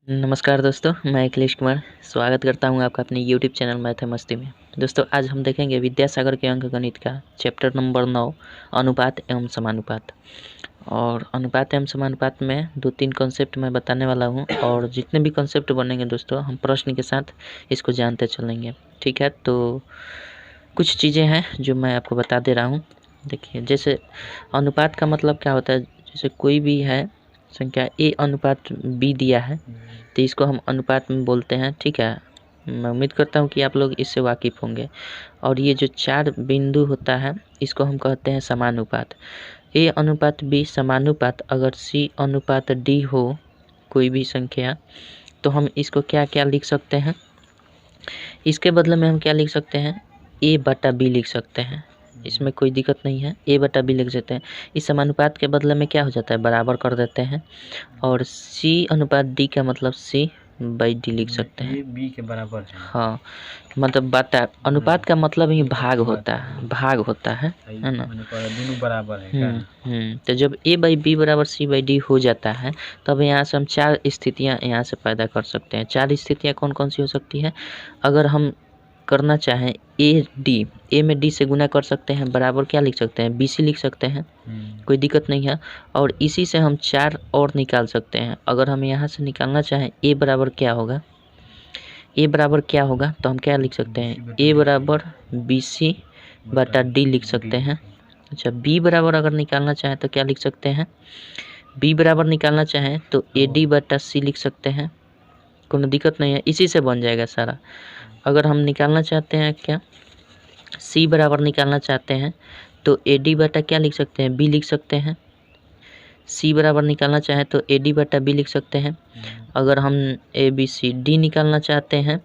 नमस्कार दोस्तों, मैं अखिलेश कुमार स्वागत करता हूं आपका अपने YouTube चैनल मैथ है मस्ती में। दोस्तों, आज हम देखेंगे विद्यासागर के अंकगणित का चैप्टर नंबर 9 अनुपात एवं समानुपात। और अनुपात एवं समानुपात में 2-3 कॉन्सेप्ट मैं बताने वाला हूं और जितने भी कॉन्सेप्ट बनेंगे दोस्तों हम प्रश्न के साथ इसको जानते चलेंगे। ठीक है, तो कुछ चीज़ें हैं जो मैं आपको बता दे रहा हूँ। देखिए, जैसे अनुपात का मतलब क्या होता है, जैसे कोई भी है संख्या A अनुपात B दिया है तो इसको हम अनुपात में बोलते हैं। ठीक है, मैं उम्मीद करता हूँ कि आप लोग इससे वाकिफ़ होंगे। और ये जो 4 बिंदु होता है इसको हम कहते हैं समानुपात। A अनुपात B समानुपात अगर C अनुपात D हो कोई भी संख्या, तो हम इसको क्या क्या लिख सकते हैं, इसके बदले में हम क्या लिख सकते हैं, A बटा B लिख सकते हैं। इसमें कोई दिक्कत नहीं है, A बटा B लिख सकते हैं। इस समानुपात के बदले में क्या हो जाता है, बराबर कर देते हैं। और C अनुपात D का मतलब C बाई D लिख सकते हैं। B के बराबर है। हाँ, मतलब बटा, अनुपात का मतलब ही भाग होता है, भाग होता है ना। दोनों बराबर है। तो जब A बाई B बराबर C बाई D हो जाता है तब यहाँ से हम 4 स्थितियाँ यहाँ से पैदा कर सकते हैं। 4 स्थितियाँ कौन कौन सी हो सकती है, अगर हम करना चाहें A में D से गुना कर सकते हैं, बराबर क्या लिख सकते हैं, BC लिख सकते हैं, कोई दिक्कत नहीं है। और इसी से हम 4 और निकाल सकते हैं। अगर हम यहाँ से निकालना चाहें A बराबर क्या होगा, A बराबर क्या होगा, तो हम क्या लिख सकते हैं, A बराबर BC बटा D लिख सकते हैं। अच्छा, B बराबर अगर निकालना चाहें तो क्या लिख सकते हैं, B बराबर निकालना चाहें तो AD बटा C लिख सकते हैं, कोई दिक्कत नहीं है, इसी से बन जाएगा सारा। अगर हम निकालना चाहते हैं क्या, C बराबर निकालना चाहते हैं तो AD बटा क्या लिख सकते हैं, B लिख सकते हैं। C बराबर निकालना चाहें तो AD बटा B लिख सकते हैं। अगर हम ABCD निकालना चाहते हैं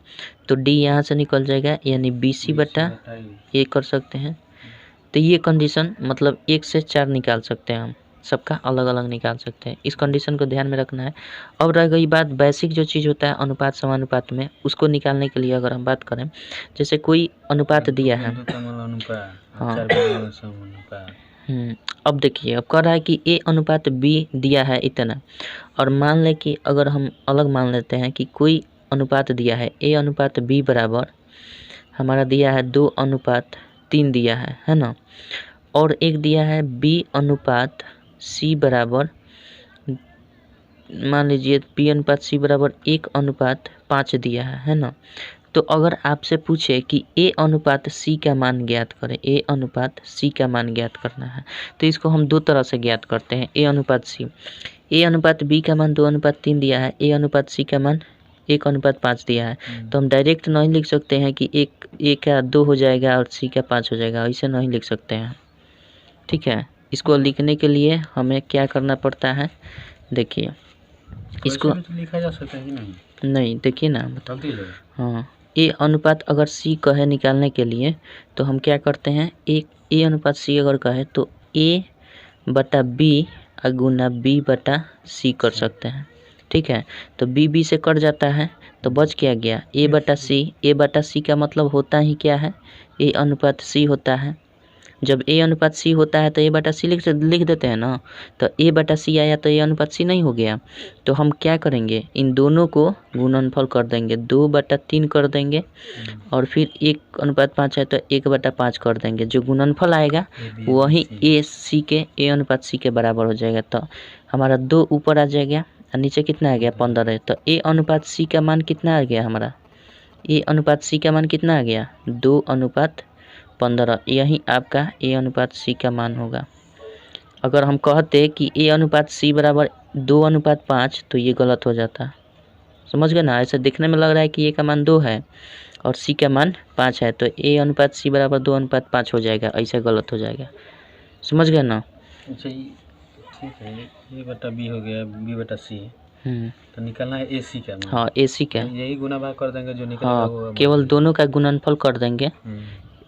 तो D यहाँ से निकल जाएगा, यानी BC बटा A कर सकते हैं। तो ये कंडीशन मतलब 1 से 4 निकाल सकते हैं हम, सबका अलग अलग निकाल सकते हैं। इस कंडीशन को ध्यान में रखना है। अब रह गई बात बेसिक जो चीज़ होता है अनुपात समानुपात में, उसको निकालने के लिए अगर हम बात करें, जैसे कोई अनुपात दिया है। हाँ, अब देखिए, अब कह रहा है कि A अनुपात B दिया है इतना, और मान लें कि अगर हम अलग मान लेते हैं कि कोई अनुपात दिया है A अनुपात B बराबर हमारा दिया है 2 अनुपात 3 दिया है ना। और एक दिया है B अनुपात C बराबर, मान लीजिए B अनुपात C बराबर 1 अनुपात 5 दिया है ना। तो अगर आपसे पूछे कि A अनुपात C का मान ज्ञात करें, A अनुपात C का मान ज्ञात करना है, तो इसको हम 2 तरह से ज्ञात करते हैं। A अनुपात C, A अनुपात B का मान 2 अनुपात 3 दिया है, A अनुपात C का मान 1 अनुपात 5 दिया है। तो हम डायरेक्ट नहीं लिख सकते हैं कि A का 2 हो जाएगा और C का 5 हो जाएगा, ऐसे नहीं लिख सकते हैं। ठीक है, इसको लिखने के लिए हमें क्या करना पड़ता है, देखिए इसको लिखा जा सकता है कि नहीं, देखिए ना, हाँ, A अनुपात अगर C कहे निकालने के लिए तो हम क्या करते हैं, A अनुपात C अगर कहे तो A बटा B गुना B बटा C कर सकते हैं। ठीक है, तो B से कट जाता है तो बच क्या गया, A बटा C का मतलब होता ही क्या है, A अनुपात C होता है। जब A अनुपात C होता है तो A बटा C लिख देते हैं ना, तो A बटा C आया तो A अनुपात C नहीं हो गया। तो हम क्या करेंगे, इन दोनों को गुणनफल कर देंगे, 2 बटा 3 कर देंगे, और फिर 1 अनुपात 5 है तो 1 बटा 5 कर देंगे। जो गुणनफल आएगा वही A अनुपात C के बराबर हो जाएगा। तो हमारा 2 ऊपर आ जाएगा और नीचे कितना आ गया, 15 है। तो A अनुपात C का मान कितना आ गया हमारा, A अनुपात C का मान कितना आ गया, 2 अनुपात 15। यही आपका A अनुपात C का मान होगा। अगर हम कहते कि A अनुपात C बराबर 2 अनुपात 5 तो ये गलत हो जाता, समझ गए ना। ऐसे दिखने में लग रहा है कि A का मान 2 है और C का मान 5 है, तो A अनुपात C बराबर 2 अनुपात 5 हो जाएगा, ऐसे गलत हो जाएगा, समझ गए ना। ठीक है, A बटा B हो गया, B बटा C, तो निकालना है AC का मान। हाँ, AC का यही गुना भाग कर देंगे जो निकलेगा। हाँ, केवल दोनों का गुणनफल कर देंगे,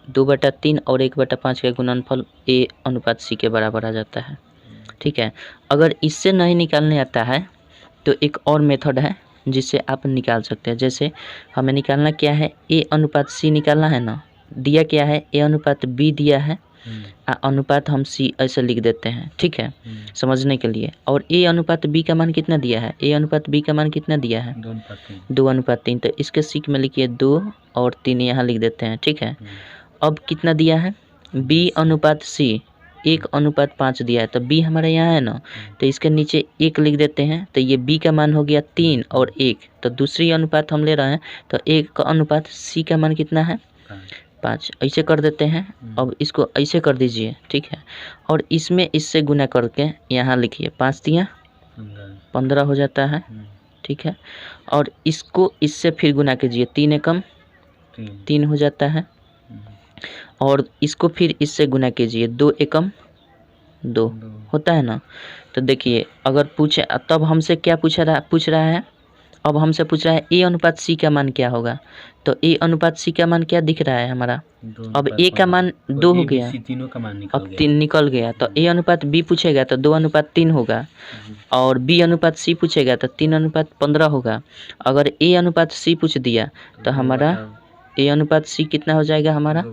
2 बटा 3 और 1 बटा 5 का गुणनफल A अनुपात C के बराबर आ जाता है। ठीक है, अगर इससे नहीं निकालने आता है तो एक और मेथड है जिससे आप निकाल सकते हैं। जैसे हमें निकालना क्या है, A अनुपात C निकालना है ना, दिया क्या है, A अनुपात B दिया है अनुपात हम सी ऐसे लिख देते हैं, ठीक है, समझने के लिए। और ए अनुपात बी का मान कितना दिया है, ए अनुपात बी का मान कितना दिया है 2:3, तो इसके सीख में लिखिए 2 और 3 यहाँ लिख देते हैं, ठीक है। अब कितना दिया है बी अनुपात सी 1:5 दिया है, तो बी हमारे यहाँ है ना, तो इसके नीचे 1 लिख देते हैं, तो ये बी का मान हो गया 3 और 1, तो दूसरी अनुपात हम ले रहे हैं, तो 1 का अनुपात सी का मान कितना है 5, ऐसे कर देते हैं। अब इसको ऐसे कर दीजिए, ठीक है, और इसमें इससे गुना करके यहाँ लिखिए 5 दिया 15 हो जाता है, ठीक है, और इसको इससे फिर गुना कीजिए 3 एकम 3 हो जाता है, और इसको फिर इससे गुना कीजिए 2 एकम 2 होता है ना। तो देखिए अगर पूछे तब हमसे क्या पूछ रहा है, अब हमसे पूछ रहा है ए अनुपात सी का मान क्या होगा, तो ए अनुपात सी का मान क्या दिख रहा है हमारा, अब ए का मान 2 हो गया, अब 3 निकल गया, तो ए अनुपात बी पूछेगा तो 2:3 होगा, और बी अनुपात सी पूछेगा तो 3:15 होगा। अगर ए अनुपात सी पूछ दिया तो हमारा ए अनुपात सी कितना हो जाएगा हमारा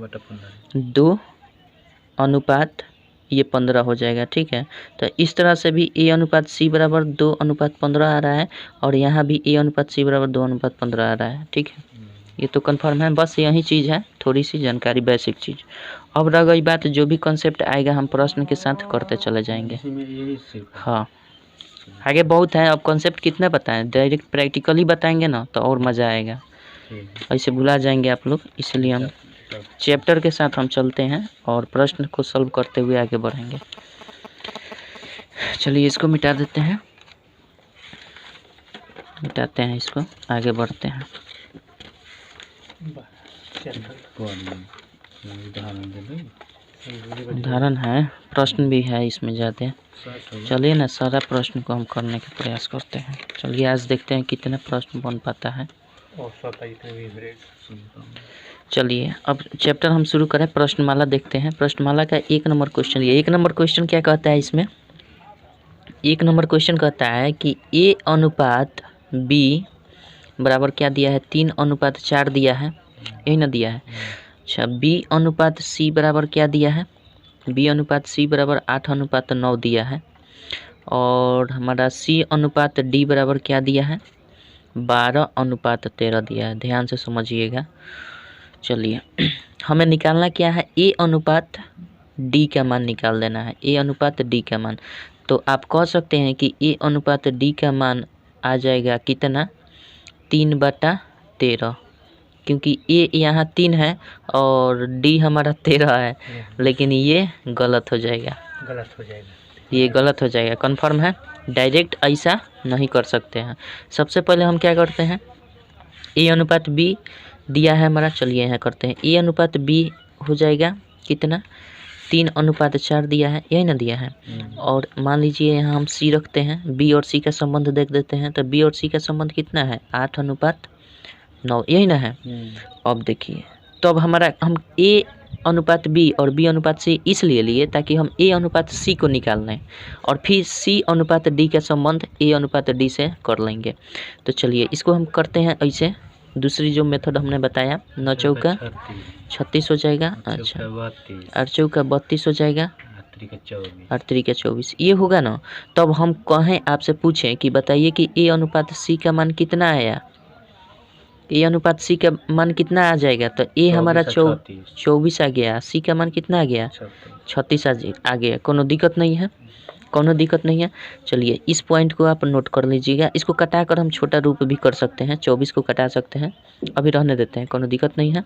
2:15 हो जाएगा, ठीक है। तो इस तरह से भी ए अनुपात सी बराबर 2:15 आ रहा है, और यहाँ भी ए अनुपात सी बराबर 2:15 आ रहा है, ठीक है। ये तो कन्फर्म है, बस यही चीज़ है, थोड़ी सी जानकारी बेसिक चीज़। अब रह गई बात, जो भी कॉन्सेप्ट आएगा हम प्रश्न के साथ करते चले जाएंगे। हाँ आगे बहुत है, अब कॉन्सेप्ट कितना बताएं, डायरेक्ट प्रैक्टिकली बताएंगे ना तो और मज़ा आएगा, ऐसे भुला जाएंगे आप लोग, इसलिए हम चैप्टर के साथ हम चलते हैं और प्रश्न को सॉल्व करते हुए आगे बढ़ेंगे। चलिए इसको मिटा देते हैं, मिटाते हैं इसको, आगे बढ़ते हैं। उदाहरण है, प्रश्न भी है इसमें ज़्यादा। चलिए ना सारा प्रश्न को हम करने का प्रयास करते हैं। चलिए आज देखते हैं कितने प्रश्न बन पाता है। चलिए अब चैप्टर हम शुरू करें, प्रश्नमाला देखते हैं। प्रश्नमाला का 1 नंबर क्वेश्चन, ये 1 नंबर क्वेश्चन क्या कहता है इसमें, 1 नंबर क्वेश्चन कहता है कि ए अनुपात बी बराबर क्या दिया है 3:4 दिया है, यही ना दिया है। अच्छा बी अनुपात सी बराबर क्या दिया है, बी अनुपात सी बराबर 8:9 दिया है, और हमारा सी अनुपात डी बराबर क्या दिया है 12:13 दिया है। ध्यान से समझिएगा। चलिए हमें निकालना क्या है, ए अनुपात डी का मान निकाल देना है, ए अनुपात डी का मान। तो आप कह सकते हैं कि ए अनुपात डी का मान आ जाएगा कितना 3/13, क्योंकि ए यहाँ 3 है और डी हमारा 13 है, लेकिन ये गलत हो जाएगा, ये गलत हो जाएगा, कन्फर्म है। डायरेक्ट ऐसा नहीं कर सकते हैं। सबसे पहले हम क्या करते हैं, ए अनुपात बी दिया है हमारा, चलिए यहाँ करते हैं। ए अनुपात बी हो जाएगा कितना 3:4 दिया है, यही ना दिया है। और मान लीजिए यहाँ हम सी रखते हैं, बी और सी का संबंध देख देते हैं, तो बी और सी का संबंध कितना है 8:9, यही ना है। अब देखिए तो अब हमारा हम ए अनुपात बी और बी अनुपात सी इसलिए लिए ताकि हम ए अनुपात सी को निकाल लें, और फिर सी अनुपात डी का संबंध ए अनुपात डी से कर लेंगे। तो चलिए इसको हम करते हैं ऐसे, दूसरी जो मेथड हमने बताया 9 चौका 36 हो जाएगा, अच्छा 8 चौका 32 हो जाएगा, 8 त्रिका 24 ये होगा ना। तब हम कहें आपसे पूछें कि बताइए कि ए अनुपात सी का मान कितना आया, ए अनुपात सी का मान कितना आ जाएगा, तो ए हमारा 24 आ गया, सी का मान कितना आ गया 36 आ गया। कोनो दिक्कत नहीं है, कोनो दिक्कत नहीं है। चलिए इस पॉइंट को आप नोट कर लीजिएगा, इसको कटा कर हम छोटा रूप भी कर सकते हैं, 24 को कटा सकते हैं, अभी रहने देते हैं, कोनो दिक्कत नहीं है।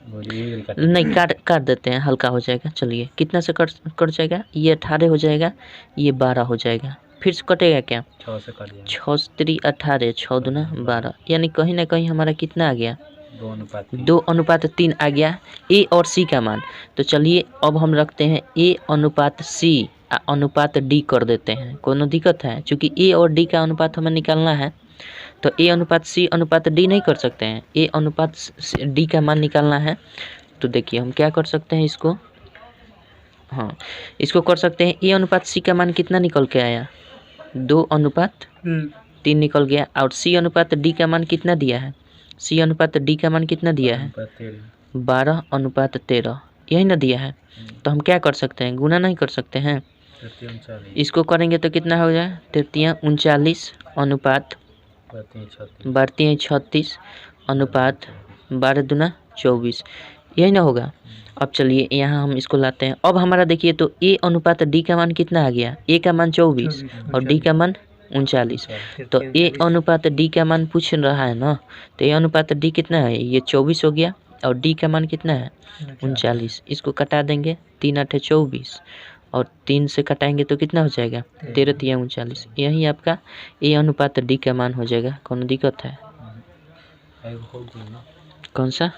नहीं काट देते हैं, हल्का हो जाएगा। चलिए कितना से कट जाएगा, ये 18 हो जाएगा, ये 12 हो जाएगा, फिर से कटेगा क्या 6 3 18 6 दूना 12, यानी कहीं ना कहीं हमारा कितना आ गया 2:3 आ गया ए और सी का मान। तो चलिए अब हम रखते हैं ए अनुपात सी अनुपात डी कर देते हैं, कोनो दिक्कत है, क्योंकि ए और डी का अनुपात हमें निकालना है, तो ए अनुपात सी अनुपात डी नहीं कर सकते हैं, ए अनुपात डी का मान निकालना है। तो देखिए हम क्या कर सकते हैं इसको, हाँ इसको कर सकते हैं। ए अनुपात सी का मान कितना निकल के आया 2:3 निकल गया, और सी अनुपात डी का मान कितना दिया है, सी अनुपात डी का मान कितना दिया है 12:13, यही ना दिया है, तो हम क्या कर सकते हैं, गुना नहीं कर सकते हैं। इसको करेंगे तो कितना हो जाए, 33 अनुपात 36 अनुपात 12 दूना 24, यही ना होगा। अब चलिए यहाँ हम इसको लाते हैं। अब हमारा देखिए तो ए अनुपात डी का मान कितना आ गया, ए का मान 24 और डी का मान 39। तो ए अनुपात डी का मान पूछ रहा है ना, तो ए अनुपात डी कितना है, ये 24 हो गया और डी का मान कितना है 39। इसको कटा देंगे, 3 8 24 और 3 से कटाएंगे तो कितना हो जाएगा 13 3 39। यही आपका ए अनुपात डी का मान हो जाएगा। कौन दिक्कत है, कौन सा,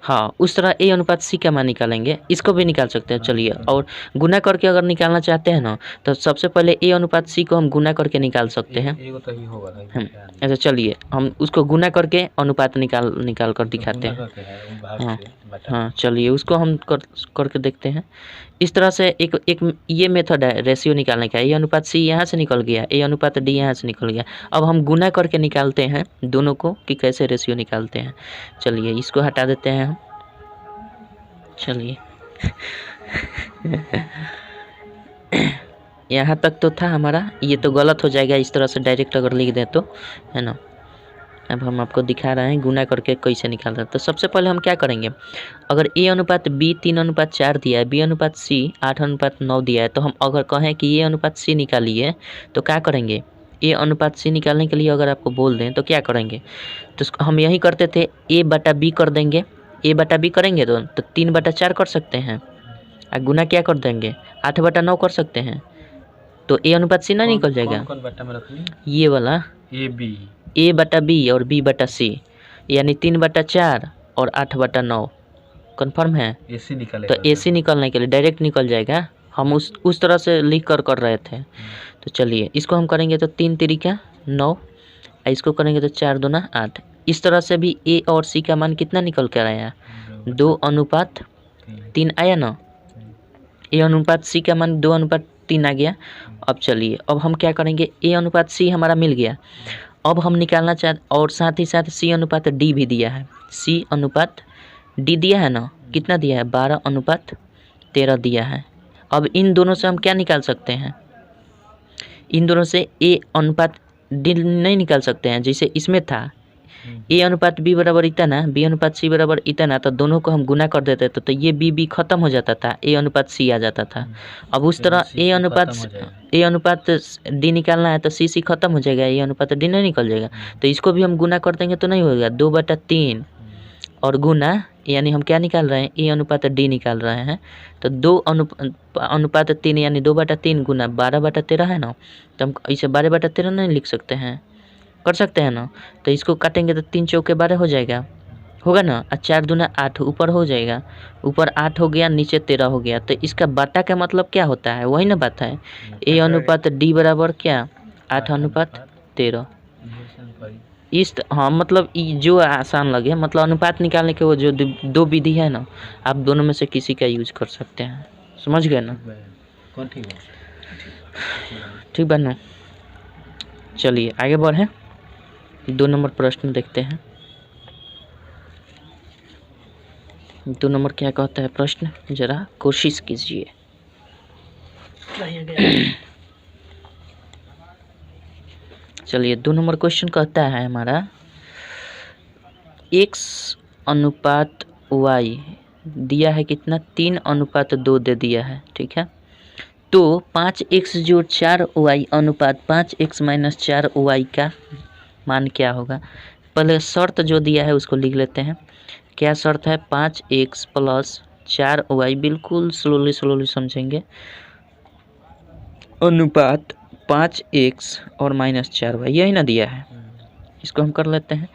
हाँ उस तरह ए अनुपात सी का मान निकालेंगे, इसको भी निकाल सकते हैं। चलिए, और गुना करके अगर निकालना चाहते हैं ना, तो सबसे पहले ए अनुपात सी को हम गुना करके निकाल सकते हैं। ऐसा चलिए हम उसको गुना करके अनुपात निकाल कर दिखाते हैं। हाँ चलिए उसको हम करके देखते हैं। इस तरह से एक ये मेथड है रेशियो निकालने का। ए अनुपात सी यहाँ से निकल गया, ए अनुपात डी यहाँ से निकल गया। अब हम गुना करके निकालते हैं दोनों को कि कैसे रेशियो निकालते हैं। चलिए इसको हटा देते हैं हम। चलिए यहाँ तक तो था हमारा, ये तो गलत हो जाएगा इस तरह से डायरेक्ट अगर लिख दें तो, है ना। अब हम आपको दिखा रहे हैं गुना करके कैसे निकाल रहे हैं। तो सबसे पहले हम क्या करेंगे, अगर ए अनुपात बी 3 अनुपात 4 दिया है, बी अनुपात सी 8 अनुपात 9 दिया है, तो हम अगर कहें कि ए अनुपात सी निकालिए तो क्या करेंगे, ए अनुपात सी निकालने के लिए अगर आपको बोल दें तो क्या करेंगे, तो हम यही करते थे, ए बटा बी कर देंगे। ए बटा बी करेंगे तो 3 बटा 4 कर सकते हैं, और गुना क्या कर देंगे 8 बटा 9 कर सकते हैं। तो ए अनुपात सी ना निकल जाएगा, कौन बटा में रखनी, ये वाला ए बटा बी और बी बटा सी, यानी 3 बटा 4 और 8 बटा 9 कन्फर्म है। एसी निकालेगा, तो एसी निकलने के लिए डायरेक्ट निकल जाएगा। हम उस तरह से लिख कर रहे थे। तो चलिए इसको हम करेंगे तो 3 तिरिका 9, इसको करेंगे तो 4 दूना 8। इस तरह से भी ए और सी का मान कितना निकल कर आया 2 अनुपात 3 आया ना। ए अनुपात सी का मान 2 अनुपात 3 आ गया। अब चलिए अब हम क्या करेंगे, ए अनुपात सी हमारा मिल गया। अब हम निकालना चाहते, और साथ ही साथ सी अनुपात डी भी दिया है। सी अनुपात डी दिया है ना, कितना दिया है 12 अनुपात 13 दिया है। अब इन दोनों से हम क्या निकाल सकते हैं, इन दोनों से ए अनुपात डी नहीं निकाल सकते हैं, जैसे इसमें था ए अनुपात बी बराबर इतना, बी अनुपात सी बराबर इतना, तो दोनों को हम गुना कर देते थे तो ये बी खत्म हो जाता था, ए अनुपात सी आ जाता था। अब उस तरह ए अनुपात डी निकालना है तो सी खत्म हो जाएगा, ए अनुपात डी नहीं निकल जाएगा। तो इसको भी हम गुना कर देंगे तो नहीं होगा, 2 बटा 3 और गुना, यानी हम क्या निकाल रहे हैं, ए अनुपात डी निकाल रहे हैं। तो 2 अनुपात 3 यानी 2 बटा 3 गुना 12 बटा 13 है ना, तो हम इसे 12 बटा 13 नहीं लिख सकते हैं, कर सकते हैं ना। तो इसको काटेंगे तो 3 चौके 12 हो जाएगा, होगा ना। 4 दूना 8 ऊपर हो जाएगा, ऊपर 8 हो गया नीचे 13 हो गया। तो इसका बाटा का मतलब क्या होता है, वही ना बात है, ए अनुपात डी बराबर क्या 8 अनुपात 13। इस हाँ मतलब जो आसान लगे, मतलब अनुपात निकालने के वो जो 2 विधि है ना, आप दोनों में से किसी का यूज कर सकते हैं, समझ गए ना। ठीक बा ना। चलिए आगे बढ़ें, 2 नंबर प्रश्न देखते हैं। 2 नंबर क्या कहता है प्रश्न, जरा कोशिश कीजिए। चलिए 2 नंबर क्वेश्चन कहता है हमारा, x अनुपात y दिया है कितना 3 अनुपात 2 दे दिया है, ठीक है। तो 5x जोड़ 4y अनुपात 5x माइनस 4y का मान क्या होगा। पहले शर्त जो दिया है उसको लिख लेते हैं। क्या शर्त है, 5x प्लस 4y, बिल्कुल स्लोली समझेंगे, अनुपात 5x और माइनस 4y, यही ना दिया है। इसको हम कर लेते हैं।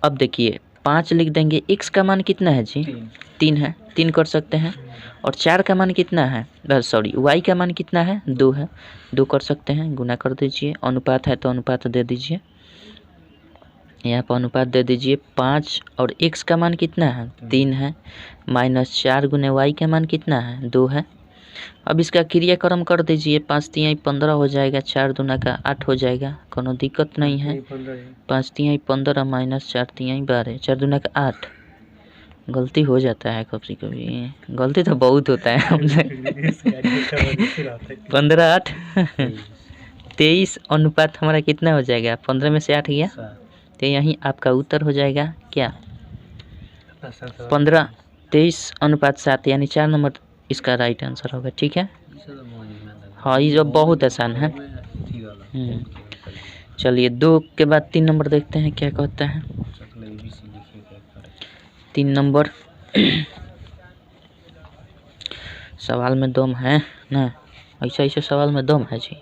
अब देखिए 5 लिख देंगे, x का मान कितना है जी 3 है, 3 कर सकते हैं। और 4 का मान कितना है, y का मान कितना है 2 है, 2 कर सकते हैं, गुना कर दीजिए। अनुपात है तो अनुपात दे दीजिए, यहाँ पर अनुपात दे दीजिए। 5 और x का मान कितना है 3 है, माइनस 4 गुने y का मान कितना है 2 है। अब इसका क्रियाक्रम कर दीजिए, 5 तिहाई 15 हो जाएगा, 4 दूना का 8 हो जाएगा, कोनो दिक्कत नहीं है। 5 तिहाई 15 माइनस 4 तिहाई 12, 4 दूना का 8, गलती हो जाता है कभी कभी, गलती तो बहुत होता है हमसे। 15:8 23 अनुपात हमारा कितना हो जाएगा? 15 में से 8 गया, तो यहीं आपका उत्तर हो जाएगा क्या? 15 23:7 यानी 4 नंबर इसका राइट आंसर होगा। ठीक है, हाँ ये जो बहुत आसान है। चलिए 2 के बाद 3 नंबर देखते हैं क्या कहता है। 3 नंबर सवाल में दम है ना, ऐसा ऐसे सवाल में दम है जी।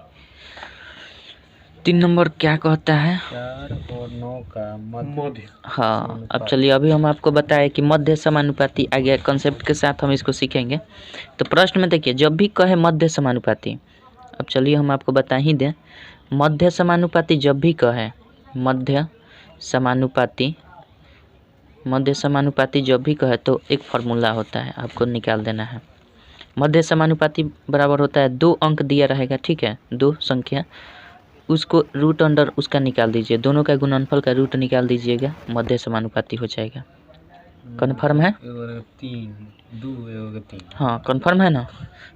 3 नंबर क्या कहता है? 4 और 9 का मध्य। हाँ, अब चलिए अभी हम आपको बताएं कि मध्य समानुपाती आगे कंसेप्ट के साथ हम इसको सीखेंगे। तो प्रश्न में देखिए, जब भी कहे मध्य समानुपाती, अब चलिए हम आपको बता ही दें, मध्य समानुपाती जब भी कहे, मध्य समानुपाती जब भी कहे तो एक फार्मूला होता है, आपको निकाल देना है। मध्य समानुपाती बराबर होता है 2 अंक दिया रहेगा, ठीक है, 2 संख्या, उसको रूट अंडर उसका निकाल दीजिए, दोनों का गुणनफल का रूट निकाल दीजिएगा, मध्य समानुपाती हो जाएगा। कन्फर्म है? 3 2 3। हाँ कन्फर्म है ना,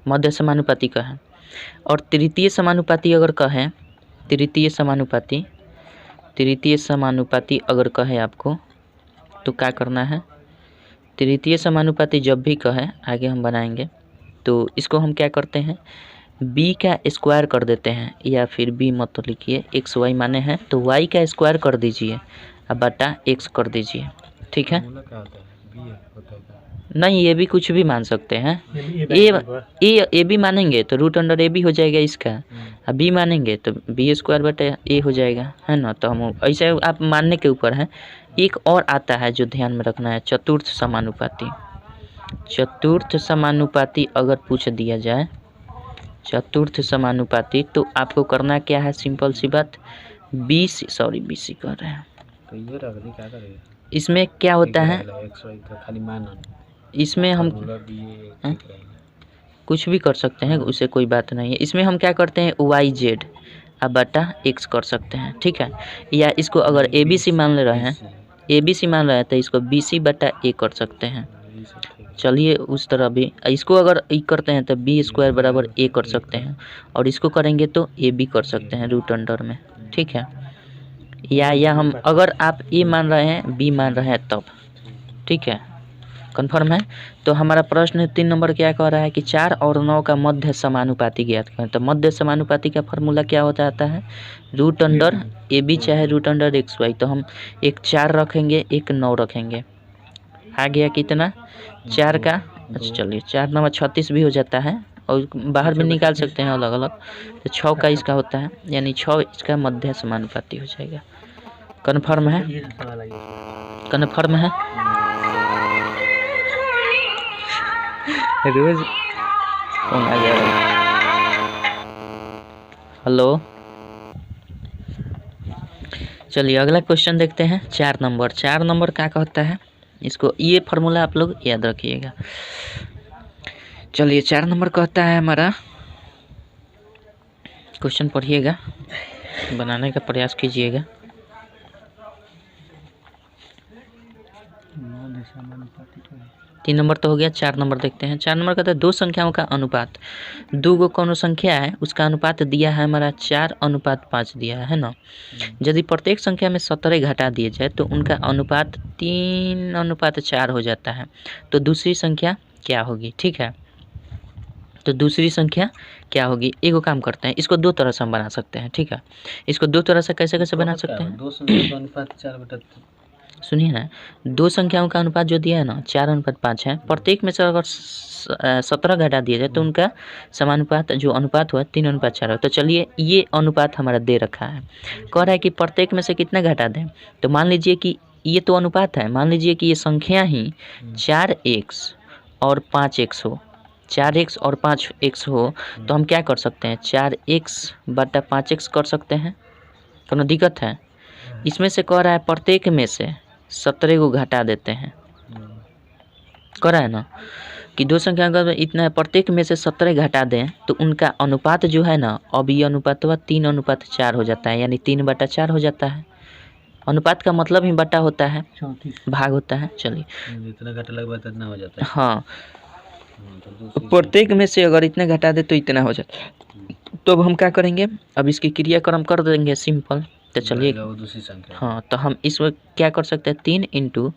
मध्य समानुपाती का है। और तृतीय समानुपाती अगर कहें, तृतीय समानुपाती अगर कहे आपको तो क्या करना है? तृतीय समानुपाती जब भी कहे, आगे हम बनाएंगे, तो इसको हम क्या करते हैं, b का स्क्वायर कर देते हैं, या फिर b मत तो लिखिए, x y माने हैं तो y का स्क्वायर कर दीजिए अब बटा x कर दीजिए। ठीक है, नहीं ये भी कुछ भी मान सकते हैं, ए बी मानेंगे तो रूट अंडर ए बी हो जाएगा इसका, अब बी मानेंगे तो बी स्क्वायर बटा ए हो जाएगा, है ना। तो हम ऐसे आप मानने के ऊपर है। एक और आता है जो ध्यान में रखना है, चतुर्थ समानुपाती। चतुर्थ समानुपाती अगर पूछ दिया जाए, चतुर्थ समानुपाती, तो आपको करना क्या है, सिंपल सी बात, बीसी कर रहे हैं, तो ये रख दी, क्या करेगा इसमें क्या होता है, खाली मानना, इसमें हम कुछ भी कर सकते हैं, उससे कोई बात नहीं है। इसमें हम क्या करते हैं, YZ अब बटा x कर सकते हैं, ठीक है। या इसको अगर ABC मान ले रहे हैं, ABC मान रहे हैं तो इसको BC बटा a कर सकते हैं। चलिए उस तरह भी, इसको अगर e करते हैं तो b स्क्वायर बराबर a कर सकते हैं, और इसको करेंगे तो AB कर सकते हैं रूट अंडर में, ठीक है। या हम अगर आप a मान रहे हैं b मान रहे हैं तब, ठीक है, कन्फर्म है। तो हमारा प्रश्न 3 नंबर क्या कह रहा है कि 4 और 9 का मध्य समानुपाती ज्ञात करें। तो मध्य समानुपाती का फॉर्मूला क्या होता है, रूट अंडर ए बी चाहे रूट अंडर एक्स वाई। तो हम एक 4 रखेंगे, एक 9 रखेंगे, आ गया कितना, 4 का, अच्छा चलिए 4 9 36 भी हो जाता है, और बाहर भी निकाल सकते हैं अलग अलग। तो 6 का इसका होता है, यानी 6 इसका मध्य समानुपाती हो जाएगा। कन्फर्म है, कन्फर्म है। रोज कौन आ जा रहा है, हेलो। चलिए अगला क्वेश्चन देखते हैं, 4 नंबर। 4 नंबर क्या कहता है, इसको ये फार्मूला आप लोग याद रखिएगा। चलिए 4 नंबर कहता है हमारा, क्वेश्चन पढ़िएगा, बनाने का प्रयास कीजिएगा। 3 नंबर तो हो गया, 4 नंबर देखते हैं। 4 नंबर कहता है 2 संख्याओं का अनुपात, 2 गो कौन संख्या है उसका अनुपात दिया है हमारा 4:5 दिया है ना। यदि प्रत्येक संख्या में 17 घटा दिए जाए तो उनका अनुपात 3:4 हो जाता है। तो दूसरी संख्या क्या होगी, ठीक है। तो दूसरी संख्या क्या होगी, एगो काम करते हैं, इसको 2 तरह से हम बना सकते हैं, ठीक है। इसको 2 तरह से कैसे कैसे बना सकते हैं, 2 संख्या का अनुपात 4/3, सुनिए ना, 2 संख्याओं का अनुपात जो दिया है ना 4:5 है, प्रत्येक में से अगर 17 घटा दिया जाए तो उनका समानुपात जो अनुपात हुआ 3:4 हो। तो चलिए ये अनुपात हमारा दे रखा है, कह रहा है कि प्रत्येक में से कितना घटा दें। तो मान लीजिए कि ये तो अनुपात है, मान लीजिए कि ये संख्या ही 4x और 5x हो, 4x और 5x हो, तो हम क्या कर सकते हैं, 4x बटा 5x कर सकते हैं, कोनो दिक्कत है। इसमें से कह रहा है प्रत्येक में से 17 को घटा देते हैं, कह रहा है ना कि 2 संख्या अगर इतना है, प्रत्येक में से 17 घटा दें तो उनका अनुपात जो है ना, अब ये अनुपात 3:4 हो जाता है, यानी 3/4 हो जाता है। अनुपात का मतलब ही बटा होता है, 34 भाग होता है। चलिए जितना घटा लगभग इतना हो जाता है। हाँ, तो प्रत्येक में से अगर इतना घटा दे तो इतना हो जाता है। तो अब हम क्या करेंगे, अब इसकी क्रियाक्रम कर देंगे सिंपल। तो चलिए वो दूसरी संख्या। हाँ, तो हम इस वक्त क्या कर सकते हैं, 3 ×